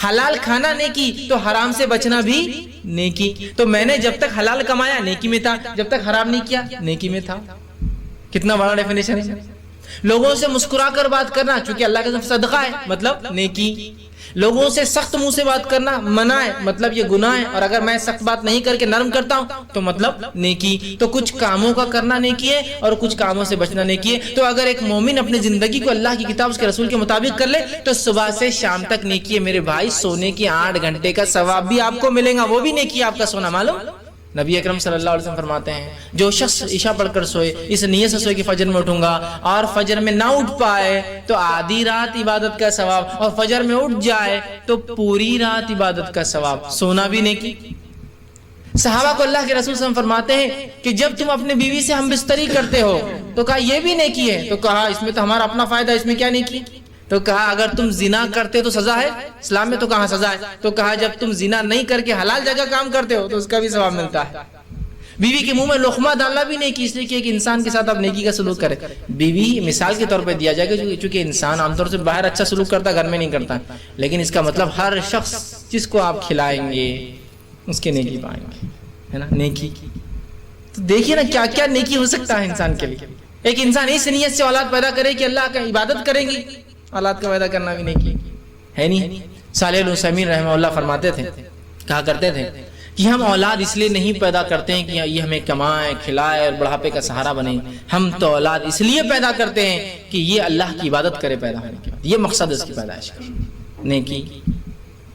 حلال کھانا نیکی, تو حرام سے بچنا بھی نیکی. تو میں نے جب تک حلال کمایا نیکی میں تھا, جب تک حرام نہیں کیا نیکی میں تھا. کتنا بڑا ڈیفینیشن ہے. لوگوں سے مسکرا کر بات کرنا, چونکہ اللہ کا صدقہ ہے, مطلب نیکی. لوگوں سے سخت منہ سے بات کرنا منع ہے, مطلب یہ گناہ ہے, اور اگر میں سخت بات نہیں کر کے نرم کرتا ہوں تو مطلب نیکی. تو کچھ کاموں کا کرنا نیکی ہے, اور کچھ کاموں سے بچنا نیکی ہے. تو اگر ایک مومن اپنی زندگی کو اللہ کی کتاب اس کے رسول کے مطابق کر لے تو صبح سے شام تک نیکی ہے میرے بھائی. سونے کی 8 گھنٹے کا ثواب بھی آپ کو ملے گا, وہ بھی نیکی ہے آپ کا سونا. معلوم نبی اکرم صلی اللہ علیہ وسلم فرماتے ہیں, جو شخص عشاء پڑھ کر سوئے, اس نیت سے سوئے کہ فجر میں اٹھوں گا, اور فجر میں نہ اٹھ پائے تو آدھی رات عبادت کا ثواب, اور فجر میں اٹھ جائے تو پوری رات عبادت کا ثواب. سونا بھی نیکی. صحابہ کو اللہ کے رسول صلی اللہ علیہ وسلم فرماتے ہیں کہ جب تم اپنے بیوی سے ہم بستری کرتے ہو تو کہا یہ بھی نیکی ہے, تو کہا اس میں تو ہمارا اپنا فائدہ, اس میں کیا نیکی؟ تو کہا اگر تم زنا کرتے تو سزا ہے, اسلام میں تو کہاں سزا ہے. تو کہا جب تم زنا نہیں کر کے حلال جگہ کام کرتے ہو تو اس کا بھی ثواب ملتا ہے. بیوی کے منہ میں لقمہ ڈالنا بھی نیکی, اس لیے کہ ایک انسان کے ساتھ آپ نیکی کا سلوک کریں. بیوی مثال کے طور پہ دیا جائے گا, چونکہ انسان عام طور سے باہر اچھا سلوک کرتا ہے, گھر میں نہیں کرتا, لیکن اس کا مطلب ہر شخص جس کو آپ کھلائیں گے اس کے نیکی پائیں گے, ہے نا. نیکی تو دیکھیے نا کیا کیا نیکی ہو سکتا ہے انسان کے لیے. ایک انسان اس نیت سے اولاد پیدا کرے کہ اللہ کا عبادت کریں گی, اولاد کا پیدا کرنا بھی نیکی ہے نہیں. صالح العثیمین رحمہ اللہ فرماتے تھے, کہا کرتے تھے کہ ہم اولاد اس لیے نہیں پیدا کرتے ہیں کہ یہ ہمیں کمائے کھلائے اور بڑھاپے کا سہارا بنے, ہم تو اولاد اس لیے پیدا کرتے ہیں کہ یہ اللہ کی عبادت کرے پیدا ہونے کے بعد. یہ مقصد اس کی پیدائش کا نیکی.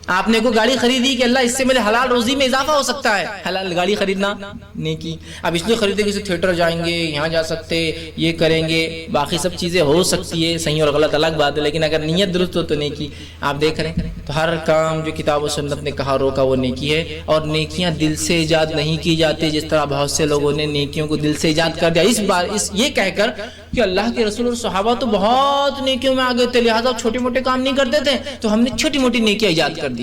آپ نے کوئی گاڑی خریدی کہ اللہ اس سے میرے حلال روزی میں اضافہ ہو سکتا ہے, حلال گاڑی خریدنا نیکی. اب اس لیے خریدے کہ تھیٹر جائیں گے, یہاں جا سکتے, یہ کریں گے, باقی سب چیزیں ہو سکتی ہے, صحیح اور غلط الگ بات ہے, لیکن اگر نیت درست ہو تو نیکی. آپ دیکھ رہے ہیں تو ہر کام جو کتاب و سنت نے کہا روکا وہ نیکی ہے. اور نیکیاں دل سے ایجاد نہیں کی جاتی, جس طرح بہت سے لوگوں نے نیکیوں کو دل سے ایجاد کر دیا اس بار یہ کہہ کر کہ اللہ کے رسول اور صحابہ تو بہت نیکیوں میں آگے تھے, لہٰذا چھوٹے موٹے کام نہیں کرتے تھے, تو ہم نے چھوٹی موٹی نیکیاں ایجاد کر دی.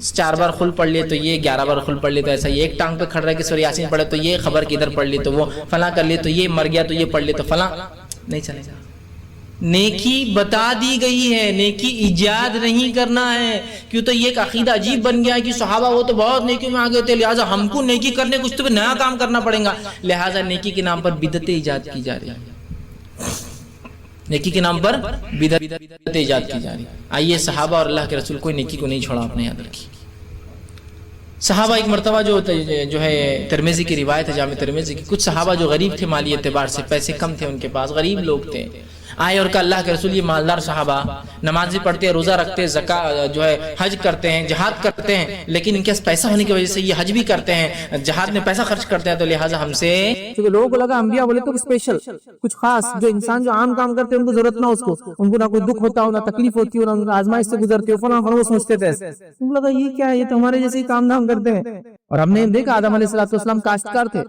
4 بار خل پڑھ لیے تو یہ, 11 بار خل پڑھ لیے تو ایسا, یہ ایک ٹانگ پہ کھڑ رہا ہے کہ سورہ یاسین پڑھے تو یہ, خبر کی ادھر پڑھ لی تو وہ, فلاں کر لیے تو یہ, مر گیا تو یہ پڑھ لیے تو فلاں. نہیں چلے گا. نیکی بتا دی گئی ہے, نیکی ایجاد نہیں کرنا ہے. کیوں تو یہ ایک عقیدہ عجیب بن گیا ہے کہ صحابہ وہ تو بہت نیکیوں میں آگے تھے, لہٰذا ہم کو نیکی کرنے کچھ تو نیا کام کرنا پڑے گا, لہٰذا نیکی کے نام پر بدعتیں ایجاد کی جا رہی ہیں. نیکی کے نام پر بدعت ایجاد کی جا رہی. آئیے صحابہ اور اللہ کے رسول کوئی نیکی کو نہیں چھوڑا, آپ نے یاد رکھی. صحابہ ایک مرتبہ جو ہے ترمذی کی روایت ہے, جامع ترمذی کی, کچھ صحابہ جو غریب تھے مالی اعتبار سے, پیسے کم تھے ان کے پاس, غریب لوگ تھے, آئے اور کہا اللہ کے رسول یہ مالدار صحابہ نمازی پڑھتے ہیں، روزہ رکھتے ہیں، زکات جو ہے حج کرتے ہیں، جہاد کرتے ہیں، لیکن ان کے پاس پیسہ ہونے کی وجہ سے یہ حج بھی کرتے ہیں، جہاد میں پیسہ خرچ کرتے ہیں، تو لہٰذا ہم سے کیونکہ لوگوں کو لگا انبیاء بولے تو اسپیشل کچھ خاص، جو انسان جو عام کام کرتے ہیں ان کو ضرورت نہ اس کو، ان کو نہ کوئی دکھ ہوتا ہو، نہ تکلیف ہوتی ہو، نہ ان کو آزمائش سے گزرتے ہو، فلاں وہ سوچتے تھے ایسے. ان کو لگا یہ کیا ہے، یہ تو ہمارے جیسے ہی کام دھام کرتے ہیں. اور ہم نے دیکھا آدم علیہ السلام کاشتکار تھے،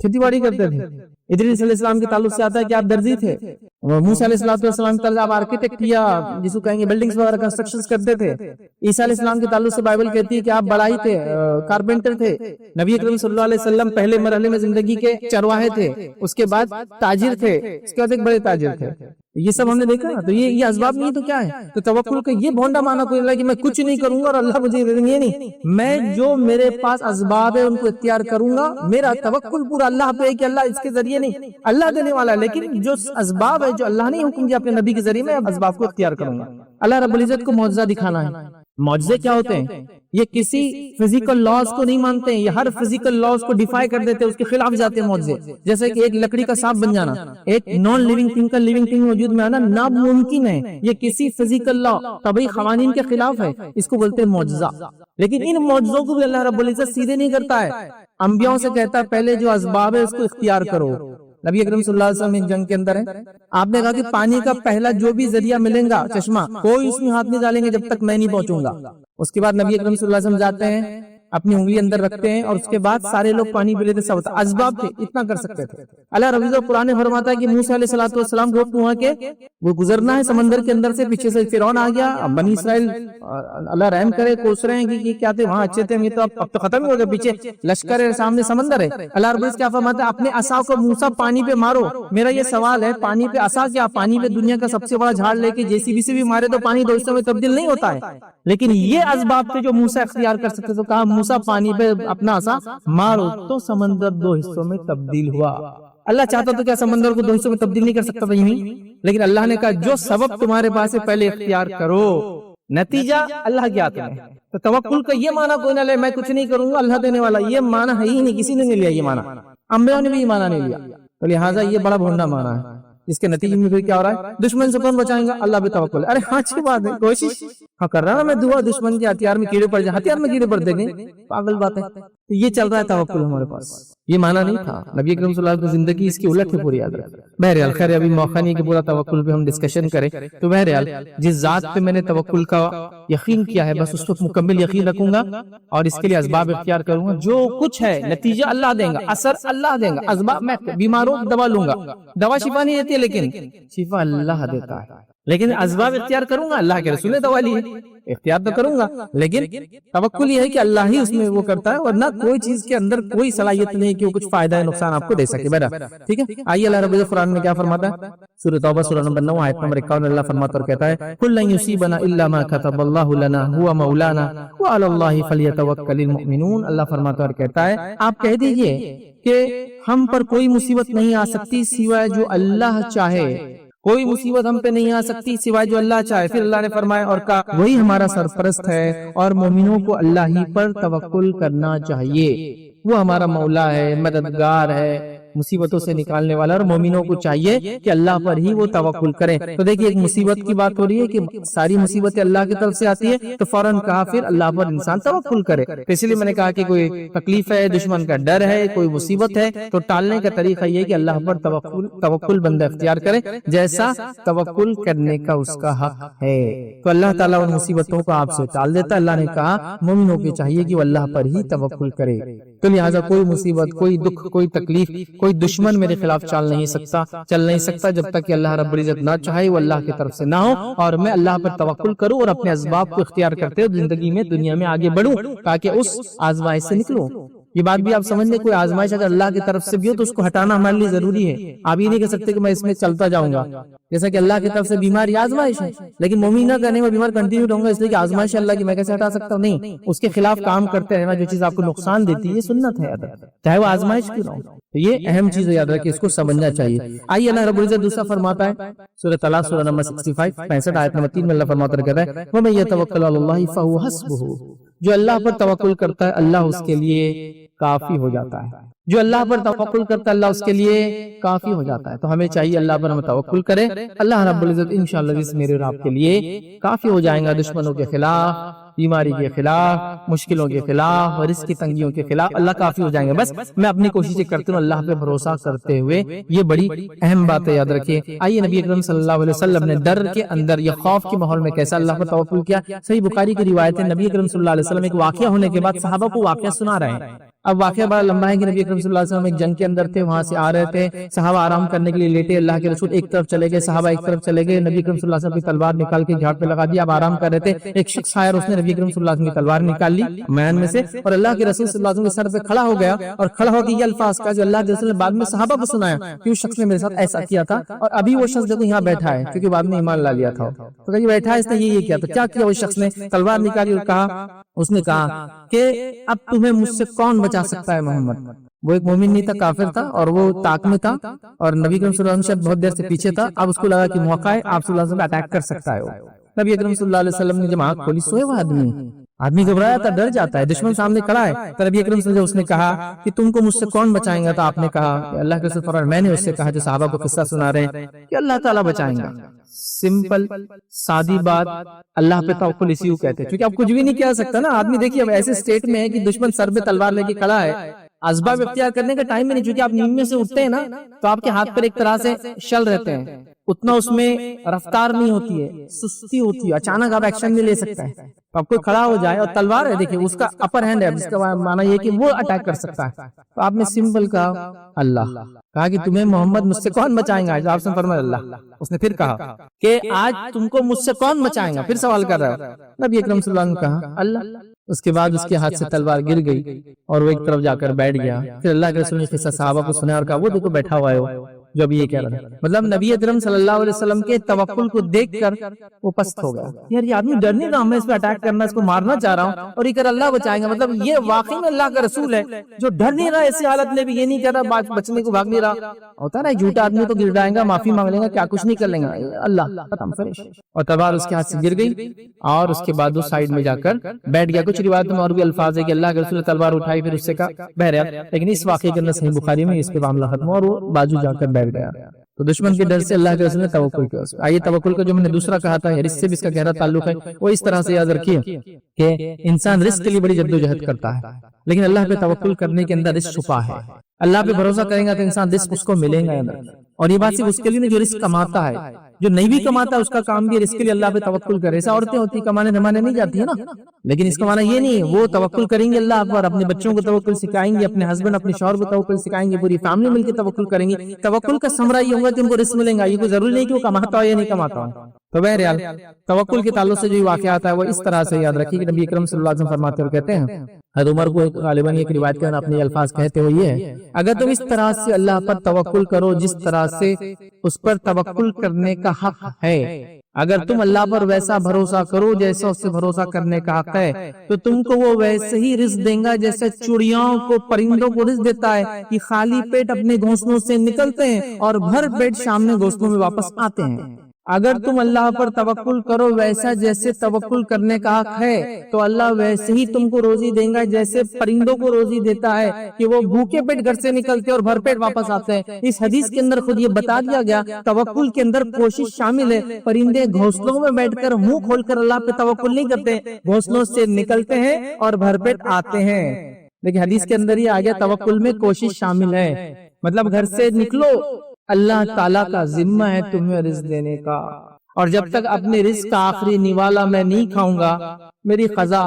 کھیتی باڑی کرتے تھے. ادریس علیہ السلام کے تعلق سے آتا ہے کہ آپ درزی تھے. موسیٰ علیہ السلام کے تعلق آپ آرکیٹیکٹ یا جس کو کہیں گے بلڈنگز وغیرہ کنسٹرکشنز کرتے تھے. عیسیٰ علیہ السلام کے تعلق سے بائبل کہتی ہے کہ آپ بڑائی تھے، کارپینٹر تھے. نبی اکرم صلی اللہ علیہ وسلم پہلے مرحلے میں زندگی کے چرواہے تھے، اس کے بعد تاجر تھے، اس کے بعد ایک بڑے تاجر تھے. یہ سب ہم نے دیکھا. تو یہ اسباب نہیں تو کیا ہے؟ تو توکل کا یہ بھونڈا مانا کوئی اللہ کہ میں کچھ نہیں کروں گا اور اللہ مجھے دے دیں گے. نہیں، میں جو میرے پاس اسباب ہے ان کو اختیار کروں گا. میرا توکل پورا اللہ پہ ہے کہ اللہ اس کے ذریعے نہیں، اللہ دینے والا ہے، لیکن جو اسباب ہے جو اللہ نے حکم دیا اپنے نبی کے ذریعے میں اسباب کو اختیار کروں گا. اللہ رب العزت کو معجزہ دکھانا ہے. معجزے کیا ہوتے ہیں؟ یہ کسی فزیکل لاز کو نہیں مانتے ہیں، یہ ہر فزیکل لاز کو ڈیفائی کر دیتے ہیں، اس کے خلاف جاتے ہیں معجزے. جیسے کہ ایک لکڑی کا سانپ بن جانا، ایک نان لیونگ تھنگ کا لیونگ تھنگ وجود میں آنا ناممکن ہے. یہ کسی فزیکل لا طبعی قوانین کے خلاف ہے، اس کو بولتے ہیں معجزہ. لیکن ان معجزوں کو بھی اللہ رب العزت سیدھے نہیں کرتا ہے، انبیاءوں سے کہتا ہے پہلے جو اسباب ہے اس کو اختیار کرو. نبی اکرم صلی اللہ علیہ وسلم ایک جنگ کے اندر ہے، آپ نے کہا کہ پانی کا پہلا جو بھی ذریعہ ملیں گا چشمہ، کوئی اس میں ہاتھ نہیں ڈالیں گے جب تک میں نہیں پہنچوں گا. اس کے بعد نبی اکرم صلی اللہ علیہ وسلم جاتے ہیں، اپنی انگلی اندر رکھتے ہیں اور اس کے بعد سارے لوگ پانی پی لیتے. سب اسباب تھے، اتنا کر سکتے تھے. اللہ رب العزت قرآن فرماتا ہے کہ موسیٰ علیہ السلام کو وہاں کے وہ گزرنا ہے سمندر کے اندر سے، پیچھے سے فرعون آ گیا. اب بنی اسرائیل اللہ رحم کرے کوس رہے ہیں کہ کیا تھے وہاں اچھے تھے، یہ تو اب تو ختم ہی ہو گیا، پیچھے لشکر ہے، سامنے سمندر ہے. اللہ رب العزت کیا فرماتا ہے؟ اپنے عصا کو موسیٰ پانی پہ مارو. میرا یہ سوال ہے، پانی پہ عصا کیا؟ پانی پہ دنیا کا سب سے بڑا جھاڑ لے کے JCB سے بھی مارے تو پانی 2 حصوں میں تبدیل نہیں ہوتا ہے. لیکن یہ اسباب تھے جو موسیٰ اختیار کر سکتے. تو کہا موسیٰ پانی پہ اپنا عصا مارو تو سمندر 2 حصوں میں تبدیل ہوا. اللہ چاہتا تو کیا سمندر کو 2 حصوں میں تبدیل نہیں کر سکتا تھا؟ لیکن اللہ نے کہا جو سبب تمہارے پاس ہے پہلے اختیار کرو، نتیجہ اللہ کے ہاتھ میں. تو توکل کا یہ معنی کوئی نہ لے میں کچھ نہیں کروں گا اللہ دینے والا، یہ معنی ہے ہی نہیں، کسی نے نہیں لیا یہ معنی، انبیاء نے بھی یہ معنی نہیں لیا. تو لہٰذا یہ بڑا بھونڈا معنی ہے. اس کے نتیجے میں پھر کیا ہو رہا ہے؟ دشمن سے کون بچائیں گا؟ اللہ بھی توکل. ارے ہاں اچھی بات ہے، کوشش کر رہا نا میں دعا، دشمن کے ہتھیار میں کیڑے پڑ جائیں، ہتھیار میں کیڑے پڑ دیں گے، پاگل بات ہے. تو یہ چل رہا ہے توکل ہمارے پاس، یہ معنی نہیں تھا. نبی اکرم صلی اللہ علیہ وسلم کی زندگی اس کی الٹ ہے پوری. یاد رکھیں. بہرحال خیر ابھی موقع نہیں کہ پورا توکل پہ ہم ڈسکشن کریں. تو بہرحال جس ذات پہ میں نے توکل کا یقین کیا ہے بس اس پر مکمل یقین رکھوں گا اور اس کے لیے اسباب اختیار کروں گا. جو کچھ ہے نتیجہ اللہ دے گا، اثر اللہ دے گا. اسباب میں بیماروں دوا لوں گا، دوا شفا نہیں دیتی ہے لیکن شفا اللہ دیتا ہے. لیکن اسباب اختیار کروں گا، اللہ کے رسول نے دوا لی ہے، اختیار تو کروں گا. لیکن توکل یہ ہے کہ اللہ ہی اس میں وہ کرتا ہے، ورنہ کوئی چیز کے اندر کوئی صلاحیت نہیں کہ وہ کچھ فائدہ ہے نقصان آپ کو دے سکے. بیٹا ٹھیک ہے. آئیے اللہ رب العزت قرآن میں کیا فرماتا ہے؟ سورۃ توبہ سورہ نمبر 9 آیت نمبر 51 اللہ فرماتا اور کہتا ہے قُل لَن يُصِيبَنَا إِلَّا مَا كَتَبَ اللَّهُ لَنَا هُوَ مَوْلَانَا وَعَلَى اللَّهِ فَلْيَتَوَكَّلِ الْمُؤْمِنُونَ. اللہ فرماتا اور کہتا ہے آپ کہہ دیجئے کہ ہم پر کوئی مصیبت نہیں آ سکتی سوائے جو اللہ چاہے، کوئی مصیبت ہم پہ نہیں آ سکتی سوائے جو اللہ چاہے. پھر اللہ نے فرمایا اور کہا وہی ہمارا سرپرست ہے اور مومنوں کو اللہ ہی پر توکل کرنا چاہیے. وہ ہمارا مولا ہے، مددگار ہے، مصیبتوں سے نکالنے والا، اور مومنوں کو چاہیے کہ اللہ پر ہی وہ توکل کریں. تو دیکھیے ایک مصیبت کی بات ہو رہی ہے کہ ساری مصیبتیں اللہ کی طرف سے آتی ہے، تو فوراً کہا پھر اللہ پر انسان توکل کرے. اس لیے میں نے کہا کہ کوئی تکلیف ہے، دشمن کا ڈر ہے، کوئی مصیبت ہے، تو ٹالنے کا طریقہ یہ کہ اللہ پر توکل بندہ اختیار کرے جیسا توکل کرنے کا اس کا حق ہے. تو اللہ تعالیٰ ان مصیبتوں کو آپ سے ٹال دیتا. اللہ نے کہا مومنوں کو چاہیے کہ وہ اللہ پر ہی توکل کرے. تو لہٰذا کوئی مصیبت، کوئی دکھ، کوئی تکلیف، کوئی دشمن میرے خلاف چل نہیں سکتا جب تک کہ اللہ رب العزت نہ چاہے، وہ اللہ کی طرف سے نہ ہو، اور میں اللہ پر توکل کروں اور اپنے اسباب کو اختیار کرتے ہوئے زندگی میں دنیا میں آگے بڑھوں تاکہ اس آزمائش سے نکلوں. یہ بات بھی آپ سمجھ لیں، کوئی آزمائش اگر اللہ کی طرف سے بھی ہو تو اس کو ہٹانا ہمارے لیے ضروری ہے. آپ یہ نہیں کہہ سکتے کہ میں اس میں چلتا جاؤں گا. جیسا کہ اللہ کی طرف سے بیماری آزمائش ہے، لیکن مومن نہ کہنے میں بیمار کنٹینیو رہوں گا اس لیے کہ آزمائش اللہ کی میں کیسے ہٹا سکتا ہوں؟ نہیں، اس کے خلاف کام کرتے رہنا، جو چیز آپ کو نقصان دیتی ہے یہ سنت ہے، چاہے وہ آزمائش کیوں نہ ہو. تو یہ اہم چیز یاد رکھیں، اس کو سمجھنا چاہیے۔ آئیے اللہ رب العزت دوسرا فرماتا ہے سورہ طلاق سورہ نمبر 65 آیت نمبر 3 میں اللہ فرماتا کہتا ہے وَمَن يَتَوَكَّلْ عَلَى اللَّهِ فَهُوَ حَسْبُهُ، جو اللہ پر توکل کرتا ہے اللہ اس کے لیے کافی ہو جاتا ہے، جو اللہ پر توکل کرتا ہے اللہ اس کے لیے کافی ہو جاتا ہے۔ تو ہمیں چاہیے اللہ پر ہم توکل کریں، اللہ رب العزت انشاءاللہ اس میرے اور آپ کے لیے کافی ہو جائیں گا، دشمنوں کے خلاف، بیماری کے خلاف، مشکلوں کے خلاف، رزق کی تنگیوں کے خلاف اللہ کافی ہو جائیں گے۔ بس میں اپنی کوششیں کرتی ہوں اللہ پہ بھروسہ کرتے ہوئے، یہ بڑی اہم بات ہے یاد رکھیے۔ آئیے نبی اکرم صلی اللہ علیہ وسلم نے ڈر کے اندر یا خوف کے ماحول میں کیسا اللہ پر توکل کیا۔ صحیح بخاری کی روایت ہے، نبی اکرم صلی اللہ علیہ وسلم ایک واقعہ ہونے کے بعد صحابہ کو واقعہ سنا رہے ہیں۔ اب واقعہ بڑا لمبا ہے کہ نبی اکرم صلی اللہ علیہ وسلم ایک جنگ کے اندر تھے، وہاں سے آ رہے تھے، صحابہ آرام کرنے کے لیے لیٹے، اللہ کے رسول ایک طرف چلے گئے، صحابہ ایک طرف چلے گئے، نبی اکرم صلی اللہ علیہ وسلم کی تلوار نکال کے جھاڑ پہ لگا دی، اب آرام کر رہے تھے، ایک شخص آیا اور اس نے نبی اکرم صلی اللہ علیہ وسلم کی تلوار نکال لی میان میں سے اور اللہ کے رسول صلی اللہ علیہ وسلم کے سر پہ کھڑا ہو گیا اور کھڑا ہو کے یہ الفاظ کہا جو اللہ کے رسول نے بعد میں صحابہ کو سنایا کہ اس شخص نے میرے ساتھ ایسا کیا تھا اور ابھی وہ شخص دیکھو یہاں بیٹھا ہے کیونکہ بعد میں ایمان لا لیا تھا، تو کہ یہ بیٹھا ہے اس نے یہ کیا، تو کیا کیا وہ شخص نے، تلوار نکالی اور کہا، اس نے کہا کہ اب تمہیں مجھ سے کون بچا سکتا ہے محمد۔ وہ ایک مومن نہیں تھا، کافر تھا اور وہ طاق میں تھا اور نبی اکرم صلی اللہ علیہ وسلم بہت دیر سے پیچھے تھا، اب اس کو لگا کہ موقع ہے، آپ صلی اللہ علیہ وسلم اٹیک کر سکتا ہے۔ نبی اکرم صلی اللہ علیہ وسلم نے جب آنکھ کھولی، سوئے وہ آدمی گھبرایا تھا، ڈر جاتا ہے، دشمن سامنے کھڑا ہے، تو نبی اکرم صلی اللہ علیہ وسلم اس نے کہا کہ تم کو مجھ سے کون بچائیں گا، تو آپ نے کہا کہ اللہ کے رسول فرمایا، میں نے اس سے کہا جو صحابہ کو قصہ سنا رہے ہیں کہ اللہ تعالیٰ بچائیں گا۔ سمپل سادی بات، اللہ پہ توکل اسی کو کہتے ہیں، کیونکہ اب کچھ بھی نہیں کہہ سکتا نا آدمی۔ دیکھیے اب ایسے سٹیٹ میں ہے کہ دشمن سر پہ تلوار لے کے کھڑا ہے، اسباب اختیار کرنے کا ٹائم میں نہیں، چونکہ آپ نیند میں سے اٹھتے ہیں نا تو آپ کے ہاتھ پر ایک طرح سے شل رہتے ہیں، اتنا اس میں رفتار نہیں ہوتی ہے، سستی ہوتی ہے، اچانک آپ ایکشن نہیں لے سکتے ہیں، تو آپ کوئی کھڑا ہو جائے اور تلوار ہے، دیکھیے اس کا اپر ہینڈ ہے، جس کا معنی یہ کہ وہ اٹیک کر سکتا ہے، تو آپ نے سمپل کہا اللہ، کہا کہ تمہیں محمد مجھ سے کون بچائیں گا، آپ سے فرمایا اللہ۔ اس نے پھر کہا کہ آج تم کو مجھ سے کون بچائیں گا، پھر سوال کر رہا ہے، نبی اکرم صلی اللہ علیہ وسلم نے کہا اللہ۔ اس کے بعد اس کے ہاتھ سے تلوار گر گئی اور وہ ایک طرف جا کر بیٹھ گیا۔ پھر اللہ کے رسول نے قصہ صحابہ کو سنا اور کہا وہ دیکھو بیٹھا ہوا ہے وہ جو ابھی یہ کہہ رہا ہے، مطلب نبی اکرم صلی اللہ علیہ وسلم کے توکل کو دیکھ کر وہ پست ہو گیا، یار یہ آدمی ڈر نہیں رہا، میں اس پہ اٹیک کرنا، اس کو مارنا چاہ رہا ہوں اور یہ کہہ رہا اللہ بچائیں گا، مطلب یہ واقعی میں اللہ کا رسول ہے جو ڈر نہیں رہا، ایسی حالت میں بھی یہ نہیں کہہ رہا بچنے کو بھاگ نہیں رہا۔ ہوتا نا جھوٹا آدمی تو گر جائے گا، معافی مانگ لے گا، کیا کچھ نہیں کر لیں گا، اللہ ختم فنش، اور تلوار اس کے ہاتھ سے گر گئی اور اس کے بعد وہ سائیڈ میں جا کر بیٹھ گیا۔ کچھ روایتوں میں اور بھی الفاظ ہے کہ اللہ کے رسول نے تلوار اٹھائی پھر اس سے کہا بہرحال، لیکن اس واقعے کے اندر صحیح بخاری میں اس پہ معاملہ ختم اور وہ بازو جا کر بیٹھ گیا۔ تو دشمن کے ڈر سے اللہ کے رسول نے توکل کیا۔ آئیے توکل کا جو میں نے دوسرا کہا تھا اس سے بھی اس کا گہرا تعلق ہے، وہ اس طرح سے یاد رکھیے کہ انسان رزق کے لیے بڑی جدوجہد کرتا ہے، لیکن اللہ پہ توکل کرنے کے اندر رزق چھپا ہے۔ اللہ پہ بھروسہ کریں گا تو انسان رزق اس کو ملے گا، اور یہ بات صرف اس کے لیے نہیں جو رزق کماتا ہے، جو نہیں بھی کماتا ہے اس کا کام بھی رزق کے لیے اللہ پہ توکل کرے۔ ایسا عورتیں ہوتی کمانے دھمانے نہیں جاتی ہے نا، لیکن اس کا معنی یہ نہیں ہے وہ توکل کریں گے اللہ پر، اپنے بچوں کو توکل سکھائیں گے، اپنے ہسبینڈ اپنے شوہر کو توکل سکھائیں گے، پوری فیملی مل کے توکل کریں گے۔ توکل کا ثمرہ یہ ہوگا کہ ان کو رزق ملے گا، یہ کوئی ضروری نہیں کہ وہ کماتا ہو یا نہیں کماتا ہو۔ تو بہرحال توکل کے تعلق سے جو واقعہ آتا ہے وہ اس طرح سے یاد رکھیے کہ نبی اکرم صلی اللہ علیہ وسلم فرماتے اور کہتے ہیں، حضرت عمر کو غالباً ایک روایت کے اندر اپنے الفاظ کہتے ہوئے یہ ہے، اگر تم اس طرح سے اللہ پر توکل کرو جس طرح سے اس پر توکل کرنے کا حق ہے، اگر تم اللہ پر ویسا بھروسہ کرو جیسا اس سے بھروسہ کرنے کا حق ہے، تو تم کو وہ ویسے ہی رزق دیں گا جیسے چڑیاؤں کو پرندوں کو رزق دیتا ہے کہ خالی پیٹ اپنے گھونسلوں سے نکلتے ہیں اور بھر پیٹ شام میں گھونسلوں میں واپس آتے ہیں۔ اگر تم اللہ پر توکل کرو ویسا جیسے توکل کرنے کا حق ہے تو اللہ ویسے ہی تم کو روزی دیں گا جیسے پرندوں کو روزی دیتا ہے کہ وہ بھوکے پیٹ گھر سے نکلتے اور بھر پیٹ واپس آتے ہیں۔ اس حدیث کے اندر خود یہ بتا دیا گیا توکل کے اندر کوشش شامل ہے۔ پرندے گھونسلوں میں بیٹھ کر منہ کھول کر اللہ پہ توکل نہیں کرتے، گھونسلوں سے نکلتے ہیں اور بھر پیٹ آتے ہیں، لیکن حدیث کے اندر یہ آ گیا توکل میں کوشش شامل ہے، مطلب گھر سے نکلو، اللہ تعالیٰ کا ذمہ ہے تمہیں رزق دینے کا، اور جب تک اپنے رزق کا آخری نوالا میں نہیں کھاؤں گا، میری قضا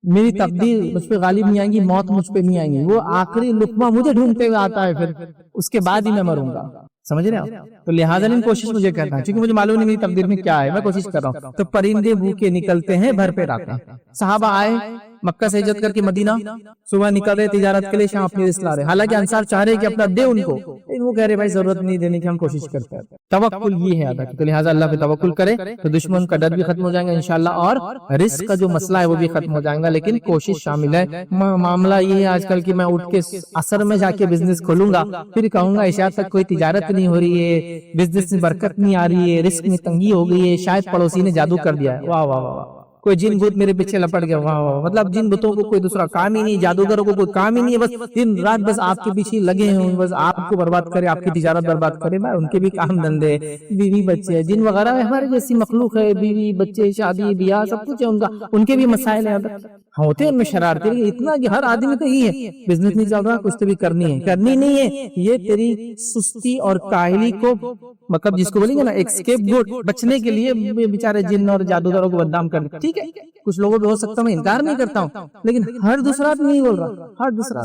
میری تقدیر مجھ پہ غالب نہیں آئیں گی، موت مجھ پہ نہیں آئیں گی، وہ آخری لقمہ مجھے ڈھونڈتے ہوئے آتا ہے، پھر اس کے بعد ہی میں مروں گا، سمجھ رہے ہیں؟ تو لہٰذا کوشش مجھے کرنا ہے، کیونکہ مجھے معلوم نہیں میری تقدیر میں کیا ہے، میں کوشش کر رہا ہوں۔ تو پرندے بھوکے نکلتے ہیں، بھر پیٹ آتے ہیں۔ صحابہ آئے مکہ سے ہجرت کر کے مدینہ صبح نکل رہے تجارت کے لیے، شام اپنی رزق لا رہے، حالانکہ انصار چاہ رہے کہ اپنا دے ان کو، لیکن وہ کہہ رہے بھائی ضرورت نہیں دینے کی، ہم کوشش کرتے ہیں۔ توکل یہ ہے ادا، تو لہٰذا اللہ پہ توکل کرے تو دشمن کا ڈر بھی ختم ہو جائے گا انشاءاللہ، اور رزق کا جو مسئلہ ہے وہ بھی ختم ہو جائے گا، لیکن کوشش شامل ہے۔ معاملہ یہ ہے آج کل کہ میں اٹھ کے عصر میں جا کے بزنس کھولوں گا، پھر کہوں گا عشاء تک کوئی تجارت نہیں ہو رہی ہے، بزنس میں برکت نہیں آ رہی ہے، رزق میں تنگی ہو گئی ہے، شاید پڑوسی نے جادو کر دیا ہے، واہ واہ واہ، کوئی جن بت میرے پیچھے لپٹ گیا، واہ واہ، مطلب جن بتوں کو کوئی دوسرا کام ہی نہیں، جادوگروں کو کوئی کام ہی نہیں ہے، بس دن رات بس آپ کے پیچھے لگے ہیں، بس آپ کو برباد کرے، آپ کی تجارت برباد کرے۔ بھائی ان کے بھی کام دھندے، بیوی بچے، جن وغیرہ ہمارے جیسی مخلوق ہے، بیوی بچے، شادی بیاہ سب کچھ ہے ان کا، ان کے بھی مسائل ہیں، ہوتے ہیں ان میں شرارتی، اتنا کہ ہر آدمی تو یہی ہے، بزنس نہیں چل رہا کچھ تو بھی کرنی نہیں ہے، یہ تیری سستی اور کاہلی کو، مطلب جس کو بولیں گے نا ایک اسکیپ گوٹ، بچنے کے لیے بیچارے جن اور جادوگروں کو بدنام کرنے، ٹھیک ہے کچھ لوگوں پہ ہو سکتا ہے، میں انکار نہیں کرتا ہوں، لیکن ہر دوسرا نہیں بول رہا، ہر دوسرا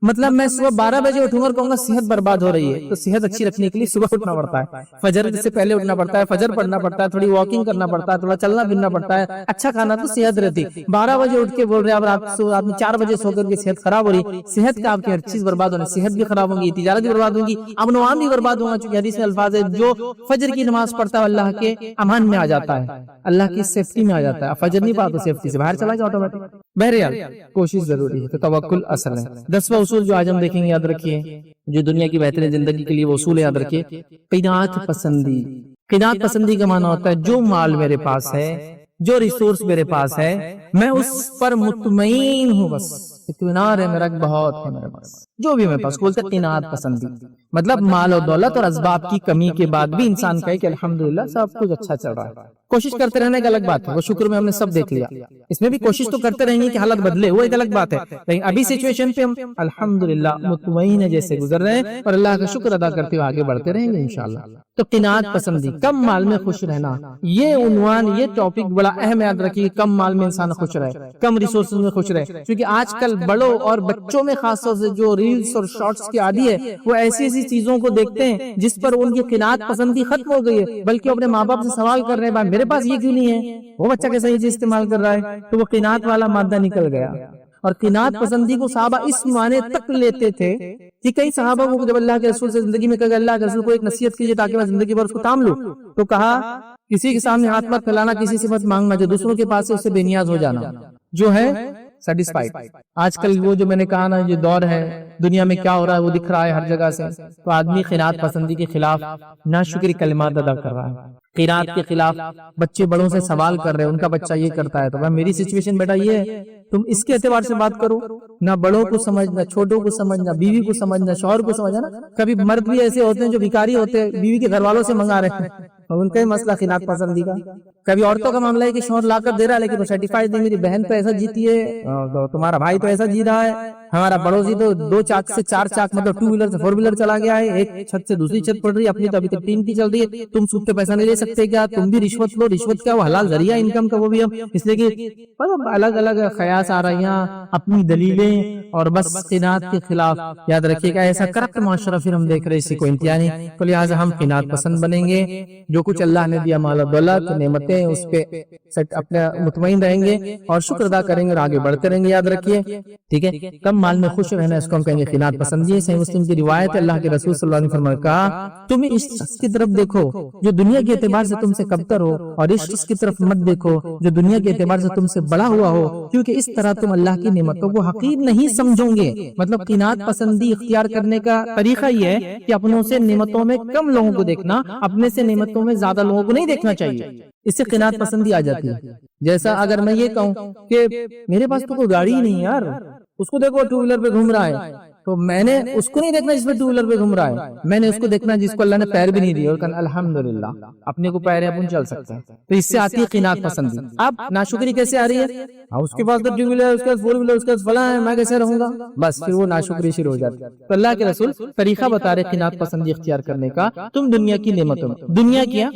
مطلب میں صبح 12 بجے اٹھوں گا اور کہوں گا صحت برباد ہو رہی ہے، تو صحت اچھی رکھنے کے لیے صبح اٹھنا پڑتا ہے، فجر سے پہلے اٹھنا پڑتا ہے، فجر پڑھنا پڑتا ہے، تھوڑی واکنگ کرنا پڑتا ہے، تھوڑا چلنا پھرنا پڑتا ہے، اچھا کھانا تو صحت رہتی۔ 12 بجے اٹھ کے بول رہے ہیں آپ 4 بجے سو کر کے صحت خراب ہو رہی، صحت کا آپ کی ہر چیز برباد ہونے، صحت بھی خراب ہوگی، تجارت بھی برباد ہوگی، امن و امان بھی برباد ہوگا، چونکہ حدیث میں الفاظ ہے جو فجر کی نماز پڑھتا ہے اللہ کے امان میں آ جاتا ہے، اللہ کی سیفٹی میں آ جاتا ہے، فجر نہیں پڑھا تو سیفٹی سے باہر چلا گیا آٹومیٹک۔ بہرحال کوشش ضروری ہے، تو توکل اصل ہے۔ 10واں اصول جو آج ہم دیکھیں گے، یاد رکھیے، جو دنیا کی بہترین زندگی کے لیے وہ اصول یاد رکھیے، قناعت پسندی۔ قناعت پسندی کا معنی ہوتا ہے جو مال میرے پاس ہے، جو ریسورس میرے پاس ہے، میں اس پر مطمئن ہوں، بس اطمینان ہے میرا، بہت ہے میرے پاس، جو بھی میرے پاس، بولتے قناعت پسندی، مطلب مال و دولت اور اسباب کی کمی کے بعد بھی انسان کہے کہ الحمدللہ سب کچھ اچھا چل رہا ہے۔ کوشش کرتے رہنے کا الگ بات ہے، وہ شکر میں ہم نے سب دیکھ لیا، اس میں بھی کوشش تو کرتے رہیں گے کہ حالت بدلے، وہ ایک الگ بات ہے، لیکن ابھی سچویشن پہ ہم الحمدللہ مطمئن ہے جیسے گزر رہے ہیں، اور اللہ کا شکر ادا کرتے ہوئے آگے بڑھتے رہیں گے انشاءاللہ۔ تو قناعت پسندی، کم مال میں خوش رہنا، یہ عنوان، یہ ٹاپک بڑا اہم، یاد رکھیے، کم مال میں انسان خوش رہے، کم ریسورسز میں خوش رہے، کیونکہ آج کل بڑوں اور بچوں میں خاص طور سے جو ریلز اور شارٹس کے عادی ہے، وہ ایسی ایسی چیزوں کو دیکھتے ہیں جس پر ان کی قناعت پسندی ختم ہو گئی ہے، بلکہ اپنے ماں باپ سے سوال کر رہے ہیں بھائی میرے پاس یہ کیوں نہیں ہے، وہ بچہ کیسا یہ چیز استعمال کر رہا ہے، تو وہ قناعت والا مادہ نکل گیا۔ اور قناعت پسندی کو صحابہ اس معنی تک لیتے تھے کہ کئی صحابہ کو جب اللہ کے رسول سے زندگی میں کہا اللہ کے رسول کو ایک نصیحت کیجیے تاکہ میں زندگی بھر اس کو تام لوں، تو کہا کسی کے سامنے ہاتھ مت پھیلانا، کسی سے مت مانگنا، جو دوسروں کے پاس ہے اس سے بے نیاز ہو جانا، جو ہے سیٹسفائیڈ۔ آج کل وہ جو میں نے کہا نا، یہ دور ہے، دنیا میں کیا ہو رہا ہے وہ دکھ رہا ہے ہر جگہ سے، تو آدمی قناعت پسندی کے خلاف ناشکری کلمات ادا کر رہا ہے، قناعت کے خلاف بچے بڑوں سے سوال کر رہے ہیں، ان کا بچہ یہ کرتا ہے تو بھائی میری سچویشن بیٹا یہ ہے، تم اس کے اعتبار سے بات کرو، نہ بڑوں کو سمجھنا، چھوٹوں کو سمجھنا، بیوی کو سمجھنا، شوہر کو سمجھنا۔ کبھی مرد بھی ایسے ہوتے ہیں جو بھکاری ہوتے ہیں، بیوی کے گھر والوں سے منگا رہے ہیں، اور ان کا ہی مسئلہ قناعت پسندی کا۔ کبھی عورتوں کا معاملہ ہے کہ شوہر لا کر دے رہا ہے لیکن وہ سرٹیفائڈ نہیں، میری بہن تو ایسا جیتی ہے، تمہارا بھائی تو ایسا جی رہا ہے، ہمارا پڑوسی تو 2 چاک سے 4 چاک، مطلب 2 ویلر سے 4 ویلر چلا گیا ہے، ایک چھت سے دوسری چھت پڑ رہی ہے، اپنی تو ابھی تک 3 کی چل رہی ہے، تم سود پہ پیسہ نہیں لے سکتے کیا، تم بھی رشوت لو، رشوت کیا وہ حلال ذریعہ انکم کا، وہ بھی ہم اس لیے کہ الگ الگ خیاس آ رہی ہیں، اپنی دلیلیں، اور بس قناعت کے خلاف۔ یاد رکھیے گا ایسا کرپٹ معاشرہ پھر ہم دیکھ رہے ہیں، اسی کو انتہا نہیں، تو لہٰذا ہم قناعت پسند بنیں گے، جو کچھ اللہ نے دیا مال و دولت نعمتیں اس پہ اپنے مطمئن رہیں گے اور شکر ادا کریں گے اور آگے بڑھتے رہیں گے، یاد رکھیے، ٹھیک ہے۔ کم مال میں خوش رہنا، اس کو ہم کہیں گے قناعت پسندی ہے۔ صحیح مسلم کی روایت ہے، اللہ کے رسول صلی اللہ علیہ وسلم نے کہا تم اس شخص کی طرف دیکھو جو دنیا کے اعتبار سے تم سے کمتر ہو، اور اس شخص کی طرف مت دیکھو جو دنیا کے اعتبار سے تم سے بڑا ہوا ہو، کیونکہ اس طرح تم اللہ کی نعمتوں کو حقیر نہیں سمجھو گے۔ مطلب قناعت پسندی اختیار کرنے کا طریقہ یہ ہے کہ اپنوں سے نعمتوں میں کم لوگوں کو دیکھنا، اپنے سے نعمتوں میں زیادہ لوگوں کو نہیں دیکھنا چاہیے، اس سے قناعت پسندی آ جاتی ہے۔ جیسا اگر میں یہ کہوں کہ میرے پاس تو کوئی گاڑی ہی نہیں یار، اس کو دیکھو 2 ویلر پہ گھوم رہا ہے، تو میں نے اس کو نہیں دیکھنا جس پہ 2 ویلر پہ گھوم رہا ہے، میں نے اس کو دیکھنا جس کو اللہ نے پیر بھی نہیں دیے، اور کہا الحمدللہ اپنے کو پیر ہے اپن چل سکتے ہیں، تو اس سے آتی ہے قناعت پسندی۔ اب ناشکری کیسے آ رہی ہے، اس کے پاس تو 2 ویلر، اس کے پاس 4 ویلر، اس کے پاس فلاں ہے، میں کیسے رہوں گا، بس پھر وہ ناشکری شروع ہو جاتی ہے۔ تو اللہ کے رسول طریقہ بتا رہے قناعت پسندی اختیار کرنے کا، تم دنیا کی نعمتوں میں، دنیا کیا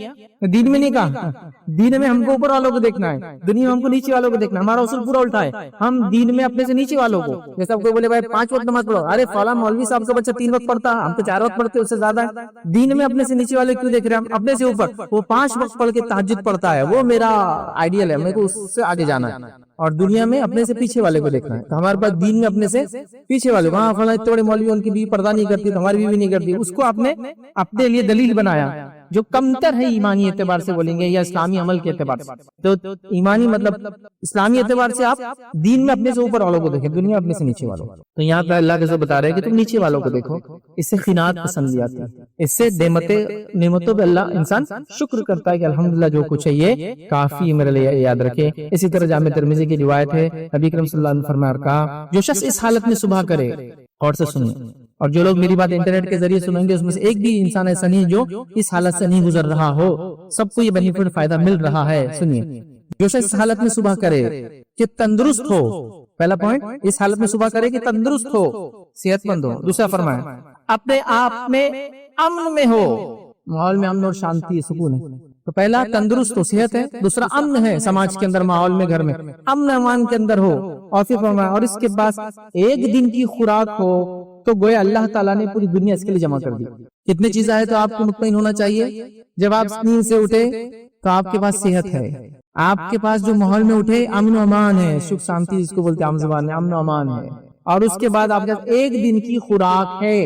دین میں نہیں کہا، دین میں ہم کو اوپر والوں کو دیکھنا ہے، دنیا میں ہم کو نیچے والوں کو دیکھنا ہے، ہمارا اصول پورا الٹا ہے، ہم دین میں اپنے سے نیچے والوں کو، جیسا کوئی بولے بھائی 5 وقت نماز پڑھو، ارے ارے فلاں مولوی صاحب کا بچہ 3 وقت پڑھتا ہے، ہم تو 4 وقت پڑھتے ہیں، اس سے زیادہ ہے۔ دین میں اپنے سے نیچے والے کیوں دیکھ رہے ہیں؟ ہم اپنے سے اوپر، وہ 5 وقت پڑھ کے تہجد پڑھتا ہے، وہ میرا آئیڈیل ہے، میرے کو اس سے آگے جانا ہے، اور دنیا میں اپنے سے پیچھے والے کو دیکھنا ہے۔ تو ہمارے پاس دین میں اپنے سے پیچھے والے، وہاں فلاں اتنے بڑے مولوی ان کی بیوی پردہ نہیں کرتی تو ہماری بیوی نہیں کرتی، اس کو آپ نے اپنے لیے دلیل بنایا جو کمتر ہے ایمانی اعتبار سے بولیں گے یا اسلامی عمل کے اعتبار سے۔ تو ایمانی مطلب اسلامی اعتبار سے آپ دین میں اپنے سے اوپر والوں کو دیکھیں، دنیا اپنے سے نیچے والوں کو۔ تو یہاں پہ اللہ کے بتا رہے ہیں کہ تم نیچے والوں کو دیکھو، اس سے قناعت پسندی آتی ہے، اس سے نعمتوں پہ اللہ انسان شکر کرتا ہے کہ الحمدللہ جو کچھ ہے یہ کافی میرے لیے، یاد رکھے۔ اسی طرح جامع ترمذی کی روایت ہے، نبی کریم صلی اللہ علیہ وسلم نے فرمایا، کہا جو شخص اس حالت میں صبح کرے، اور سے سنیں، اور جو لوگ میری بات انٹرنیٹ کے ذریعے سنیں گے اس میں سے ایک بھی انسان ایسا نہیں جو اس حالت سے نہیں گزر رہا ہو، سب کو یہ بینیفٹ فائدہ مل رہا ہے۔ سنیے، جو شخص اس حالت میں صبح کرے کہ تندرست ہو، پہلا پوائنٹ اس حالت میں صبح کرے کہ تندرست ہو، صحت مند ہو۔ دوسرا فرمایا اپنے آپ میں امن میں ہو، ماحول میں امن اور شانتی سکون ہے۔ تو پہلا تندرست ہو، صحت ہے، دوسرا امن ہے، سماج کے اندر، ماحول میں، گھر میں امن امان کے اندر ہو، اور پھر فرمایا اور اس کے بعد ایک دن کی خوراک ہو، تو گویا اللہ تعالیٰ نے پوری دنیا اس کے لیے جمع کر دی۔ کتنی چیزیں ہیں تو آپ کو مطمئن ہونا چاہیے، جب آپ نیند سے اٹھے تو آپ کے پاس صحت ہے، آپ کے پاس جو ماحول میں اٹھے امن و امان ہے، سکھ شانتی جس کو بولتے ہیں عام زبان میں، امن و امان ہے، اور اس کے بعد آپ کے پاس ایک دن کی خوراک ہے،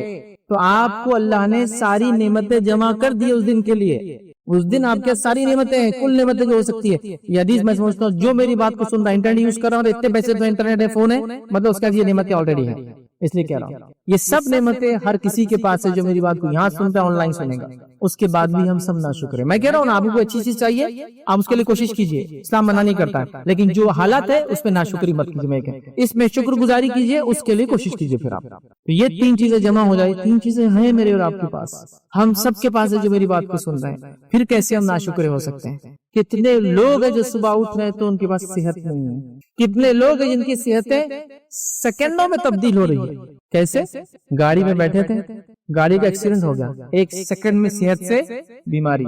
تو آپ کو اللہ نے ساری نعمتیں جمع کر دی اس دن کے لیے۔ اس دن آپ کے ساری نعمتیں ہیں، کل نعمتیں جو ہو سکتی ہے۔ یہ حدیث میں سمجھتا ہوں جو میری بات کو سن رہا ہے، انٹرنیٹ یوز کر رہا ہوں اور اتنے پیسے تو انٹرنیٹ ہے، فون ہے، مطلب اس کا یہ نعمتیں آلریڈی ہیں، اس لیے کہہ رہا ہوں یہ سب نعمتیں ہر کسی کے پاس ہے جو میری بات کو یہاں سنتا ہے، آن لائن سنے گا، اس کے بعد بھی ہم سب ناشکر ہیں۔ میں کہہ رہا ہوں نا، آپ کو اچھی چیز چاہیے، آپ اس کے لیے کوشش کیجئے، اسلام منع نہیں کرتا ہے، لیکن جو حالات ہے اس پہ ناشکری مت کیجئے، میں کہہ اس میں شکر گزاری کیجئے، اس کے لیے کوشش کیجئے۔ پھر آپ تو یہ 3 چیزیں جمع ہو جائے، 3 چیزیں ہیں میرے اور آپ کے پاس، ہم سب کے پاس ہے جو میری بات کو سن رہے ہیں، پھر کیسے ہم ناشکر ہو سکتے ہیں؟ کتنے لوگ ہیں جو صبح اٹھ رہے ہیں تو ان کے پاس صحت نہیں ہے، کتنے لوگ ہیں جن کی صحتیں سیکنڈوں میں تبدیل ہو رہی ہے۔ کیسے؟ گاڑی میں بیٹھے تھے، گاڑی کا ایکسیڈنٹ ہو گیا، 1 سیکنڈ میں صحت سے بیماری،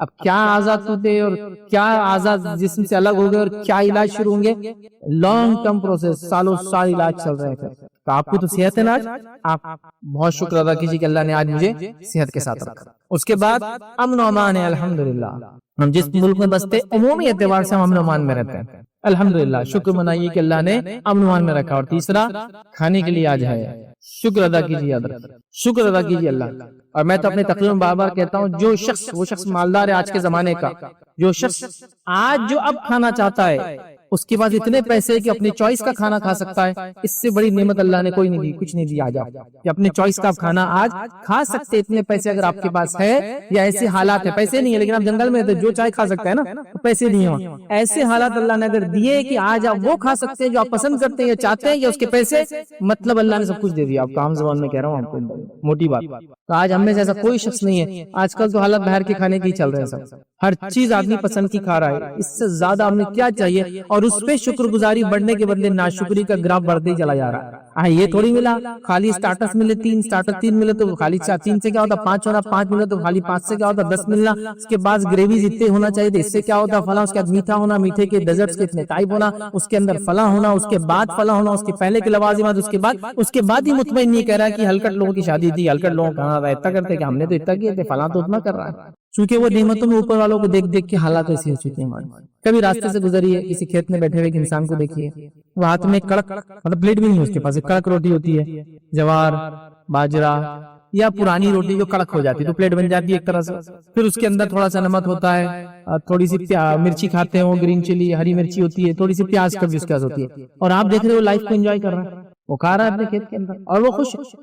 اب کیا آزاد ہوتے اور کیا آزاد جسم سے الگ ہو گئے اور کیا علاج شروع ہوں گے، لانگ ٹرم پروسیس، سالوں سال علاج چل رہے تھے۔ تو آپ کو تو صحت ہے نا، آپ بہت شکر ادا کیجیے کہ اللہ نے آج مجھے صحت کے ساتھ رکھا۔ اس کے بعد امن و امان ہے، الحمدللہ۔ ہم جس ملک میں بستے عمومی اعتبار سے ہم امن و امان میں رہتے ہیں، الحمدللہ، شکر منائیے کہ اللہ نے امن و امان میں رکھا۔ اور تیسرا، کھانے کے لیے آج ہے، شکر ادا کیجیے، یاد رکھیں، شکر ادا کیجیے اللہ کا۔ اور میں تو اپنے تقریر میں بار بار کہتا ہوں، جو شخص، وہ شخص مالدار ہے آج کے زمانے کا، جو شخص آج جو اب کھانا چاہتا ہے، اس کے پاس اتنے پیسے کہ اپنی چوائس کا کھانا کھا سکتا ہے، اس سے بڑی نعمت اللہ نے کوئی نہیں دی، کچھ نہیں دیا آج آپ کہ اپنے چوائس کا کھانا آج کھا سکتے، اتنے پیسے اگر آپ کے پاس ہے، یا ایسے حالات ہے، پیسے نہیں ہے لیکن آپ جنگل میں جو چاہے کھا سکتا ہے نا، پیسے نہیں ہوں، ایسے حالات اللہ نے اگر دیے کہ آج آپ وہ کھا سکتے ہیں جو آپ پسند کرتے ہیں یا چاہتے ہیں، یا اس کے پیسے، مطلب اللہ نے سب کچھ دے دیا آپ کو۔ عام زبان میں کہہ رہا ہوں آپ کو، موٹی بات۔ تو آج ہم میں سے ایسا کوئی شخص نہیں ہے، آج کل تو حالات باہر کے کھانے کی چل رہے ہیں، سب ہر چیز آدمی پسند کی کھا رہا ہے، اس سے زیادہ ہمیں کیا چاہیے؟ اور اس پہ شکر گزاری بڑھنے کے بدلے ناشکری کا گراف بڑھتے ہی چلا جا رہا ہے۔ یہ تھوڑی ملا خالی سٹارٹرز ملے 3 سٹارٹر 3 ملے تو خالی 3 سے کیا ہوتا، 5 ہونا، 5 ملے تو خالی 5 سے کیا ہوتا، 10 ملنا، اس کے بعد گریویز اتنے ہونا چاہیے تھے، اس سے کیا ہوتا فلاں، اس کے بعد میٹھا ہونا، میٹھے کے ڈیزرٹس کے اتنے ٹائپ ہونا، اس کے اندر فلاں ہونا، اس کے بعد فلاں ہونا، اس کے پہلے کے لوازمات، اس کے بعد ہی مطمئن نہیں کہہ رہا کہ ہلکٹ لوگوں کی شادی تھی، ہلکٹ لوگوں کہاں رہا، اتنا کرتے کہ ہم نے تو اتنا کیے تھے، فلاں تو اتنا کر رہا ہے، چونکہ وہ نعمتوں میں اوپر والوں کو دیکھ دیکھ کے حالات ایسی ہو چکے ہیں ہمارے۔ کبھی راستے سے گزریے، کسی کھیت میں بیٹھے ہوئے انسان کو دیکھیے، وہ ہاتھ میں کڑک، مطلب پلیٹ بھی نہیں اس کے پاس، کڑک روٹی ہوتی ہے، جوار، باجرا یا پرانی روٹی جو کڑک ہو جاتی ہے تو پلیٹ بن جاتی ہے ایک طرح سے، پھر اس کے اندر تھوڑا سا نمک ہوتا ہے، تھوڑی سی مرچی کھاتے ہیں، وہ گرین چلی ہری مرچی ہوتی ہے، تھوڑی سی پیاز کا بھی اس کے ساتھ ہوتی ہے، اور آپ دیکھ رہے ہو لائف کو انجوائے کر رہا ہے، وہ کھا رہا ہے اپنے کھیت کے اندر اور وہ خوش ہے۔